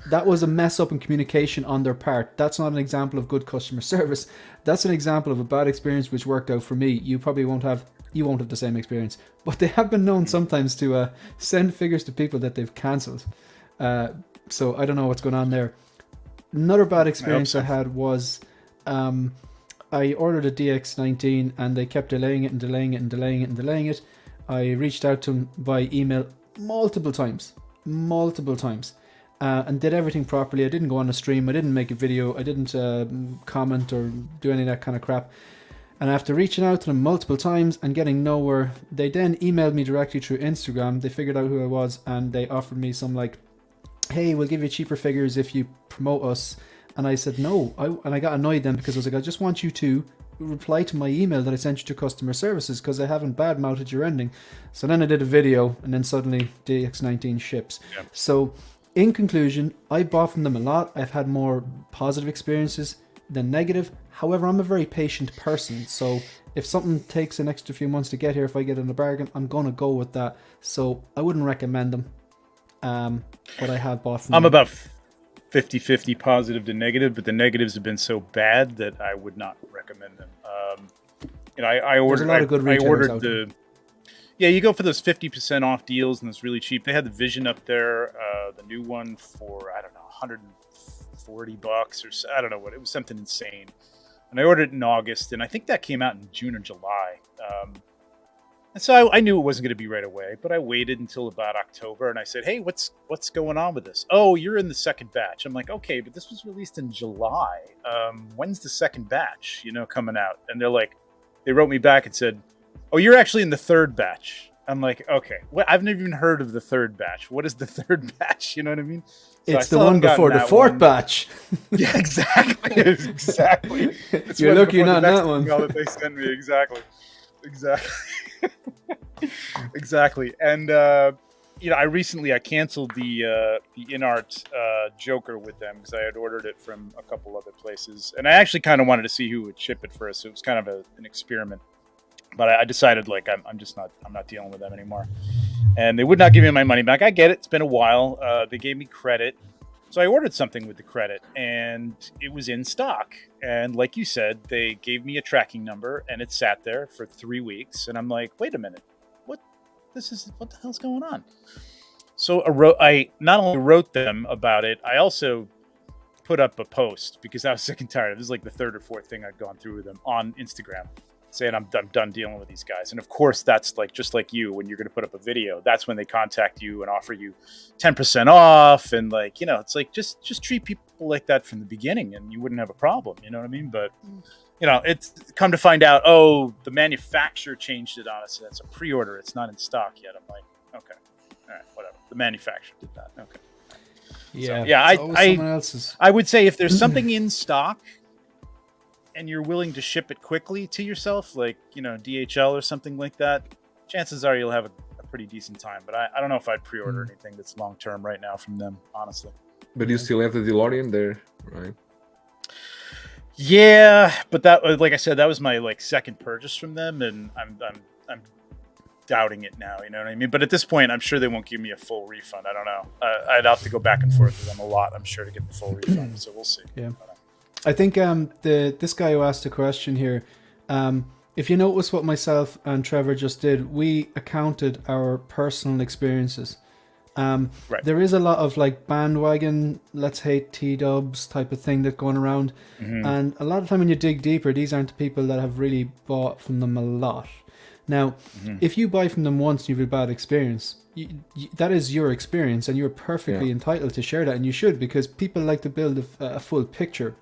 that was a mess up in communication on their part. That's not an example of good customer service. That's an example of a bad experience which worked out for me. You probably won't have you won't have the same experience. But they have been known sometimes to send figures to people that they've cancelled. So I don't know what's going on there. Another bad experience I had was I ordered a DX19 and they kept delaying it and delaying it and delaying it and delaying it. I reached out to them by email multiple times, and did everything properly. I didn't go on a stream, I didn't make a video, I didn't comment or do any of that kind of crap. And after reaching out to them multiple times and getting nowhere, they then emailed me directly through Instagram. They figured out who I was and they offered me some like, hey, we'll give you cheaper figures if you promote us. And I said no, and I got annoyed then because I was like, I just want you to reply to my email that I sent you to customer services because I haven't badmouthed your ending. So then I did a video and then suddenly DX19 ships. Yeah. So in conclusion, I bought from them a lot. I've had more positive experiences than negative. However, I'm a very patient person. So if something takes an extra few months to get here, if I get in a bargain, I'm going to go with that. So I wouldn't recommend them. But I have bought from them. I'm about 50-50 positive to negative, but the negatives have been so bad that I would not recommend them. I ordered. There's a lot of good retailers out there. Yeah, you go for those 50% off deals, and it's really cheap. They had the Vision up there, the new one for I don't know, $140 or so, I don't know what it was, something insane. And I ordered it in August, and I think that came out in June or July. And so I knew it wasn't going to be right away, but I waited until about October, and I said, hey, what's going on with this? Oh, you're in the second batch. I'm like, okay, but this was released in July. When's the second batch, coming out? And they wrote me back and said, oh, you're actually in the third batch. I'm like, okay, I've never even heard of the third batch. What is the third batch? You know what I mean? So it's the one before the fourth batch. Yeah, exactly. Exactly. You're lucky you're not in that one. That they sent me. Exactly. Exactly. And I canceled the InArt Joker with them because I had ordered it from a couple other places, and I actually kind of wanted to see who would ship it first. So it was kind of an experiment, but I decided I'm not dealing with them anymore, and they would not give me my money back. I get it; it's been a while. They gave me credit, so I ordered something with the credit, and it was in stock. And like you said, they gave me a tracking number, and it sat there for 3 weeks. And I'm like, wait a minute, what the hell's going on? So I not only wrote them about it, I also put up a post because I was sick and tired. This is like the third or fourth thing I'd gone through with them on Instagram, saying I'm done dealing with these guys. And of course, that's like just like you, when you're going to put up a video, that's when they contact you and offer you 10% off. And it's like just treat people like that from the beginning, and you wouldn't have a problem. You know what I mean? But it's come to find out, the manufacturer changed it on us. That's a pre-order. It's not in stock yet. I'm like, okay, all right, whatever. The manufacturer did that. Okay. Yeah. So, I would say if there's something in stock and you're willing to ship it quickly to yourself, like, DHL or something like that, chances are you'll have a pretty decent time. But I don't know if I'd pre-order anything that's long-term right now from them, honestly. But you still have the DeLorean there, right? Yeah, but that, like I said, that was my second purchase from them, and I'm doubting it now. You know what I mean? But at this point, I'm sure they won't give me a full refund. I don't know. I'd have to go back and forth with them a lot, I'm sure, to get the full refund. So we'll see. Yeah. I think this guy who asked a question here, if you notice what myself and Trevor just did, we accounted our personal experiences. Right. There is a lot of bandwagon, let's hate T-dubs type of thing that's going around. Mm-hmm. And a lot of time when you dig deeper, these aren't the people that have really bought from them a lot. Now, if you buy from them once and you have a bad experience, that is your experience, and you're perfectly entitled to share that, and you should, because people like to build a full picture.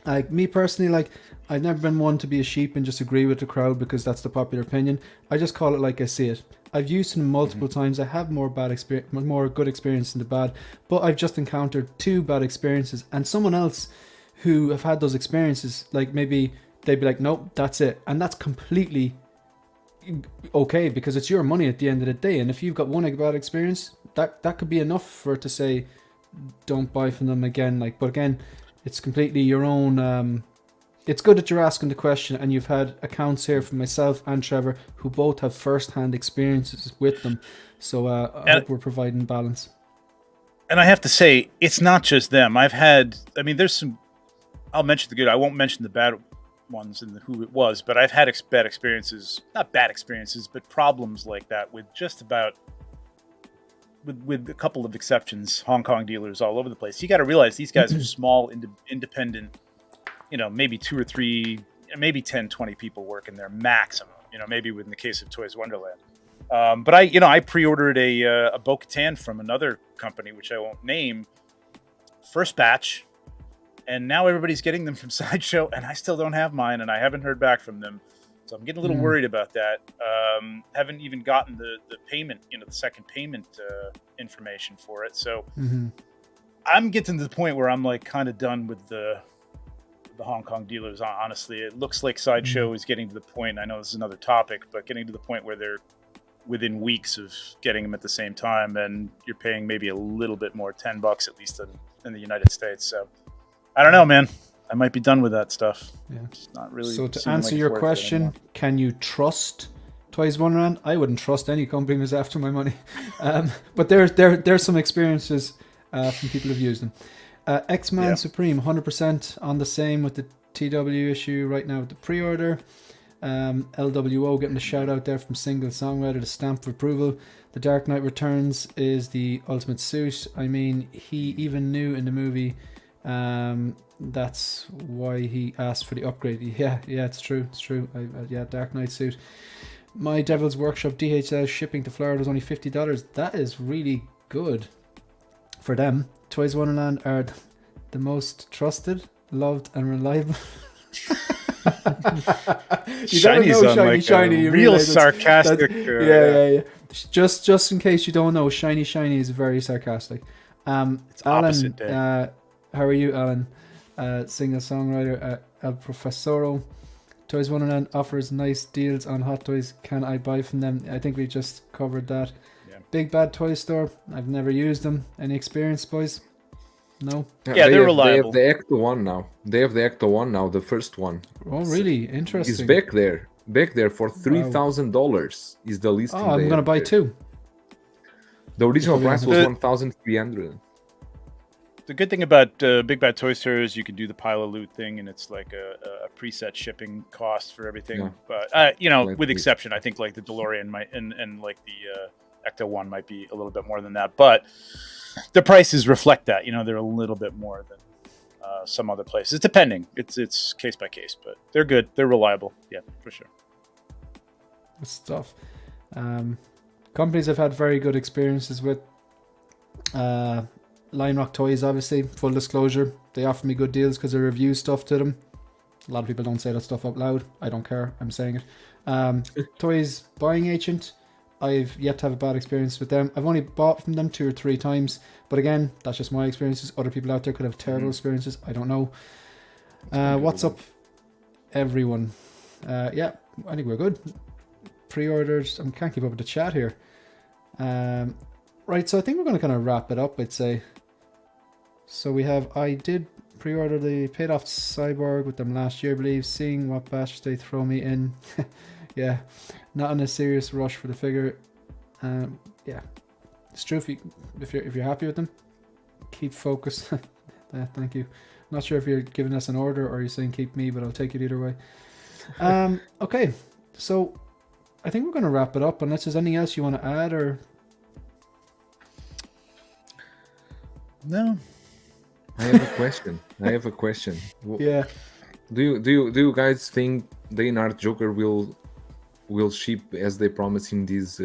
Like me personally, I've never been one to be a sheep and just agree with the crowd because that's the popular opinion. I just call it like I see it. I've used them multiple times. I have more good experience than the bad, but I've just encountered 2 bad experiences, and someone else who have had those experiences, maybe they'd be like, nope, that's it, and that's completely okay because it's your money at the end of the day. And if you've got one bad experience, that could be enough for it to say, don't buy from them again. But again, it's completely your own. It's good that you're asking the question, and you've had accounts here from myself and Trevor who both have first-hand experiences with them. So I hope we're providing balance. And I have to say, it's not just them. There's some, I'll mention the good, I won't mention the bad ones and who it was, but I've had bad experiences, not bad experiences, but problems like that with just about, with a couple of exceptions, Hong Kong dealers all over the place. You got to realize these guys are small, independent, maybe 2 or 3, maybe 10, 20 people working there maximum, maybe in the case of Toys Wonderland. But I pre-ordered a Bo-Katan from another company, which I won't name, first batch, and now everybody's getting them from Sideshow, and I still don't have mine, and I haven't heard back from them. So I'm getting a little worried about that. Haven't even gotten the payment, the second payment information for it. So I'm getting to the point where I'm like kind of done with the Hong Kong dealers. Honestly, it looks like Sideshow is getting to the point. I know this is another topic, but getting to the point where they're within weeks of getting them at the same time, and you're paying maybe a little bit more, $10 at least in the United States. So I don't know, man. I might be done with that stuff. Yeah. It's not really. So to answer your question, can you trust Toys Wonderland? I wouldn't trust any company who's after my money. But there's some experiences from people who've used them. X-Man Supreme, 100% on the same with the TW issue right now with the pre-order. LWO getting the shout out there from Single Songwriter, the stamp of approval. The Dark Knight Returns is the ultimate suit. I mean, he even knew in the movie that's why he asked for the upgrade. Yeah, it's true. Dark Knight suit. My Devil's Workshop DHL shipping to Florida is only $50. That is really good for them. Toys Wonderland are the most trusted, loved, and reliable. Shiny's on shiny, real sarcastic. Yeah. Just in case you don't know, Shiny is very sarcastic. It's Alan, opposite day. how are you, Alan? Singer songwriter El Profesoro. Toys Wonderland offers nice deals on hot toys. Can I buy from them? I think we just covered that. Yeah. Big Bad Toy Store. I've never used them. Any experience, boys? No. Yeah, they're reliable. They have the Ecto one now. They have the Ecto one now, the first one. Oh, really? Interesting. It's back there for $3,000 is the listing. Oh, I'm gonna buy two. The original price was $1,300. The good thing about Big Bad Toy Store is you can do the pile of loot thing, and it's like a preset shipping cost for everything. Yeah. But with exception, I think like the DeLorean might and like the Ecto one might be a little bit more than that, but the prices reflect that. They're a little bit more than some other places, depending. It's case by case, but they're good. They're reliable. Yeah, for sure. Good stuff. Companies I've had very good experiences with. Lion Rock Toys, obviously, full disclosure, they offer me good deals because I review stuff to them. A lot of people don't say that stuff out loud. I don't care. I'm saying it. Toys Buying Agent, I've yet to have a bad experience with them. I've only bought from them 2 or 3 times, but again, that's just my experiences. Other people out there could have terrible experiences. I don't know. What's up, everyone? Yeah, I think we're good. Pre-orders. I can't keep up with the chat here. Right, so I think we're going to kind of wrap it up, I'd say. So I did pre-order the paid off Cyborg with them last year, I believe, seeing what batch they throw me in. Yeah, not in a serious rush for the figure. Yeah, it's true. If you're happy with them, keep focused. Thank you. Not sure if you're giving us an order or you're saying keep me, but I'll take it either way. Okay, so I think we're going to wrap it up unless there's anything else you want to add or. No. I have a question. Yeah. Do you guys think the In-Art Joker will ship as they promised in this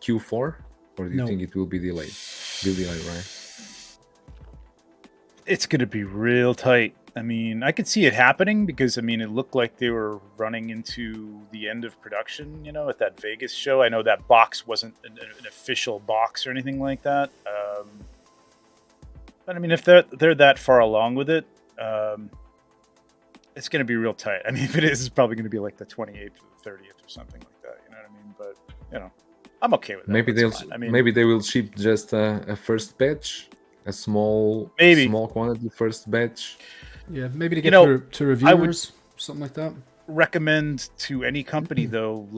Q4, or do you think it will be delayed? Right? It's going to be real tight. I mean, I could see it happening because it looked like they were running into the end of production. At that Vegas show. I know that box wasn't an official box or anything like that. But if they're that far along with it, it's going to be real tight. If it is, it's probably going to be like the 28th or the 30th or something like that. You know what I mean? But I'm okay with that. Maybe they will ship just a first batch, a small quantity first batch. Yeah, maybe to get to reviewers, something like that. Recommend to any company though,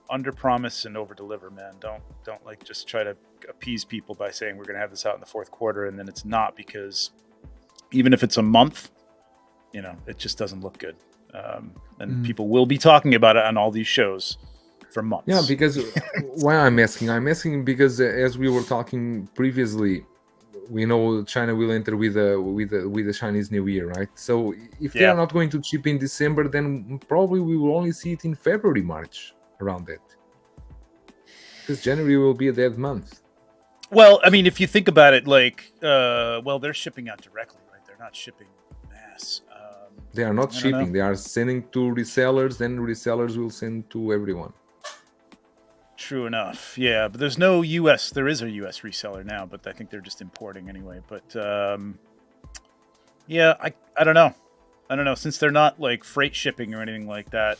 under promise and over deliver, man. Don't just try to appease people by saying we're going to have this out in the fourth quarter and then it's not, because even if it's a month, it just doesn't look good. And people will be talking about it on all these shows for months. Yeah, because why I'm asking because as we were talking previously, we know China will enter with the Chinese New Year, right? So if they are not going to ship in December, then probably we will only see it in February, March, around that. Because January will be a dead month. Well, I mean, if you think about it, like, they're shipping out directly, right? They're not shipping mass. They are not shipping. They are sending to resellers, then resellers will send to everyone. True enough. Yeah, but there's no U.S. There is a U.S. reseller now, but I think they're just importing anyway. But I don't know. I don't know. Since they're not like freight shipping or anything like that,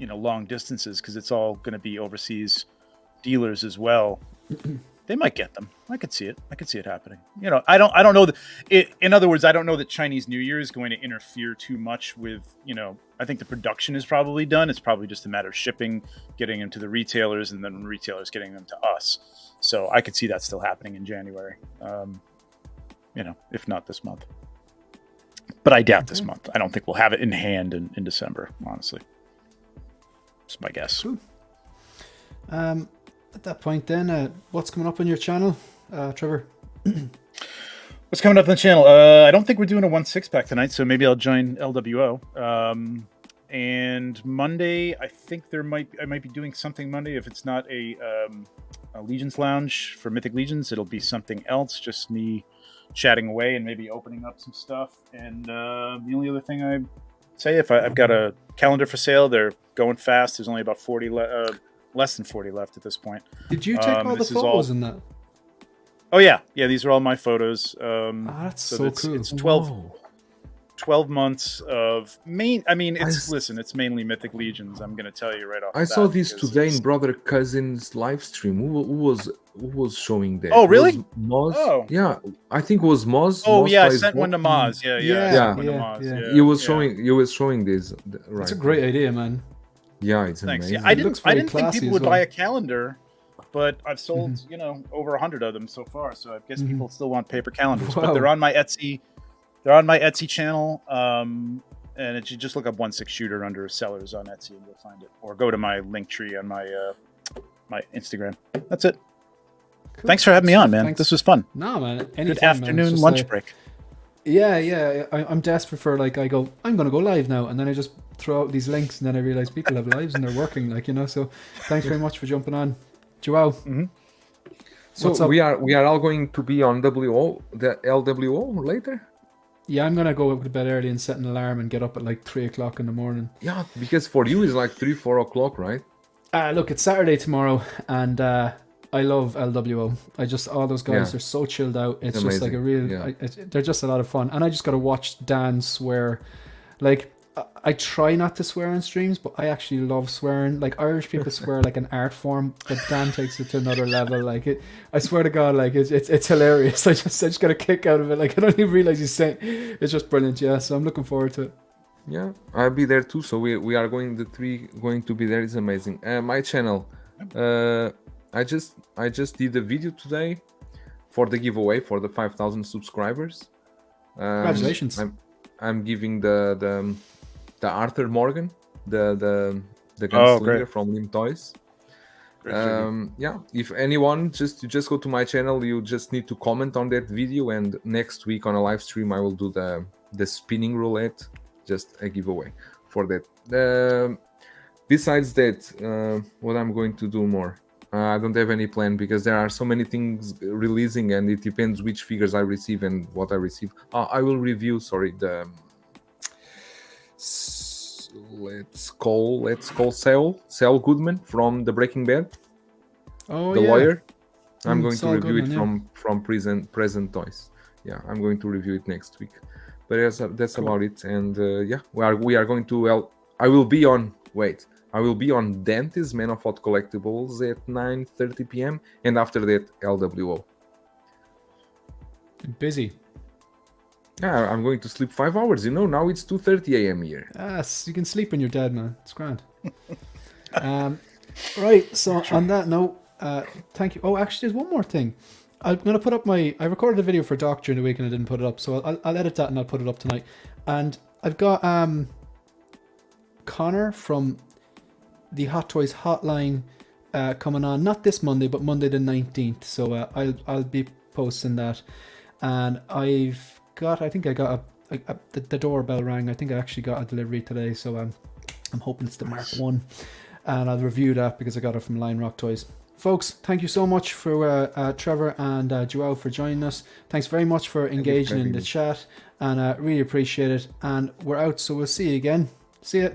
long distances, because it's all going to be overseas dealers as well. They might get them. I could see it. I could see it happening. I don't know in other words, I don't know that Chinese New Year is going to interfere too much with, I think the production is probably done. It's probably just a matter of shipping, getting them to the retailers, and then retailers getting them to us. So I could see that still happening in January, if not this month. But I doubt this month. I don't think we'll have it in hand in December, honestly. That's my guess. Cool. At that point then, what's coming up on your channel, Trevor? What's coming up on the channel? I don't think we're doing a 1/6 pack tonight, so maybe I'll join LWO. And Monday, I think I might be doing something Monday. If it's not a Legions Lounge for Mythic Legions, it'll be something else. Just me chatting away and maybe opening up some stuff. And the only other thing I'd say, if I've got a calendar for sale, they're going fast. There's only about 40 less than 40 left at this point. Did you take all the photos in that? Oh yeah, these are all my photos. That's so cool. It's 12 months of it's mainly Mythic Legions. I'm going to tell you right off. I saw this today in Brother Cousin's live stream. Who was showing that? Oh really? Moz? Oh yeah, I think it was Moz. Oh Moz yeah, I sent one to Moz. Yeah. He was showing this. Right. It's a great idea, man. Yeah, it's amazing. Yeah, I didn't think people would buy a calendar, but I've sold over 100 of them so far. So I guess people still want paper calendars. Wow. But they're on my Etsy. They're on my Etsy channel, and you just look up 1/6 shooter under sellers on Etsy, and you'll find it. Or go to my link tree on my my Instagram. That's it. Cool. Thanks for having me on, man. Thanks. This was fun. No, man. Anytime, good afternoon lunch break. Yeah. I'm desperate for I'm going to go live now, and then I just throw out these links, and then I realize people have lives and they're working, So thanks very much for jumping on, Joao. So we are all going to be on the LWO later. Yeah, I'm gonna go to bed early and set an alarm and get up at like 3:00 in the morning. Yeah, because for you it's like 3-4 o'clock, right? Look, it's Saturday tomorrow, and I love LWO. All those guys are so chilled out. It's just like a real. They're just a lot of fun, and I just got to watch Dan swear. Like, I try not to swear on streams, but I actually love swearing. Like, Irish people swear like an art form, but Dan takes it to another level. Like, I swear to God, like it's hilarious. I just got a kick out of it. Like, I don't even realize he's saying. It's just brilliant. Yeah, so I'm looking forward to it. Yeah, I'll be there too. So we are going to be there. It's amazing. My channel. I just did a video today for the giveaway for the 5,000 subscribers. Congratulations! I'm giving the Arthur Morgan, the gunslinger from Lim Toys. If anyone just go to my channel, you just need to comment on that video, and next week on a live stream I will do the spinning roulette, just a giveaway for that. Besides that, what I'm going to do more, I don't have any plan because there are so many things releasing, and it depends which figures I receive and what I receive. I will review let's call Saul Goodman from the Breaking Bad, the lawyer. I'm going to review it from Present Toys. Yeah, I'm going to review it next week. But that's about it. And we are going to. I will be on Dante's Man of Hot Collectibles at 9:30 p.m. and after that LWO. Busy. Yeah, I'm going to sleep 5 hours. Now it's 2:30 a.m. here. You can sleep when you're dead, man. It's grand. Right. So on that note, thank you. Oh, actually, there's one more thing. I'm gonna put up I recorded a video for Doc during the week and I didn't put it up, so I'll edit that and I'll put it up tonight. And I've got Connor from the Hot Toys Hotline coming on, not this Monday, but Monday the 19th. So I'll be posting that. And I think I got the doorbell rang. I think I actually got a delivery today, so I'm hoping it's the Mark 1. And I'll review that because I got it from Lion Rock Toys. Folks, thank you so much for Trevor and Joao for joining us. Thanks very much for engaging in the chat, and really appreciate it. And we're out, so we'll see you again. See ya.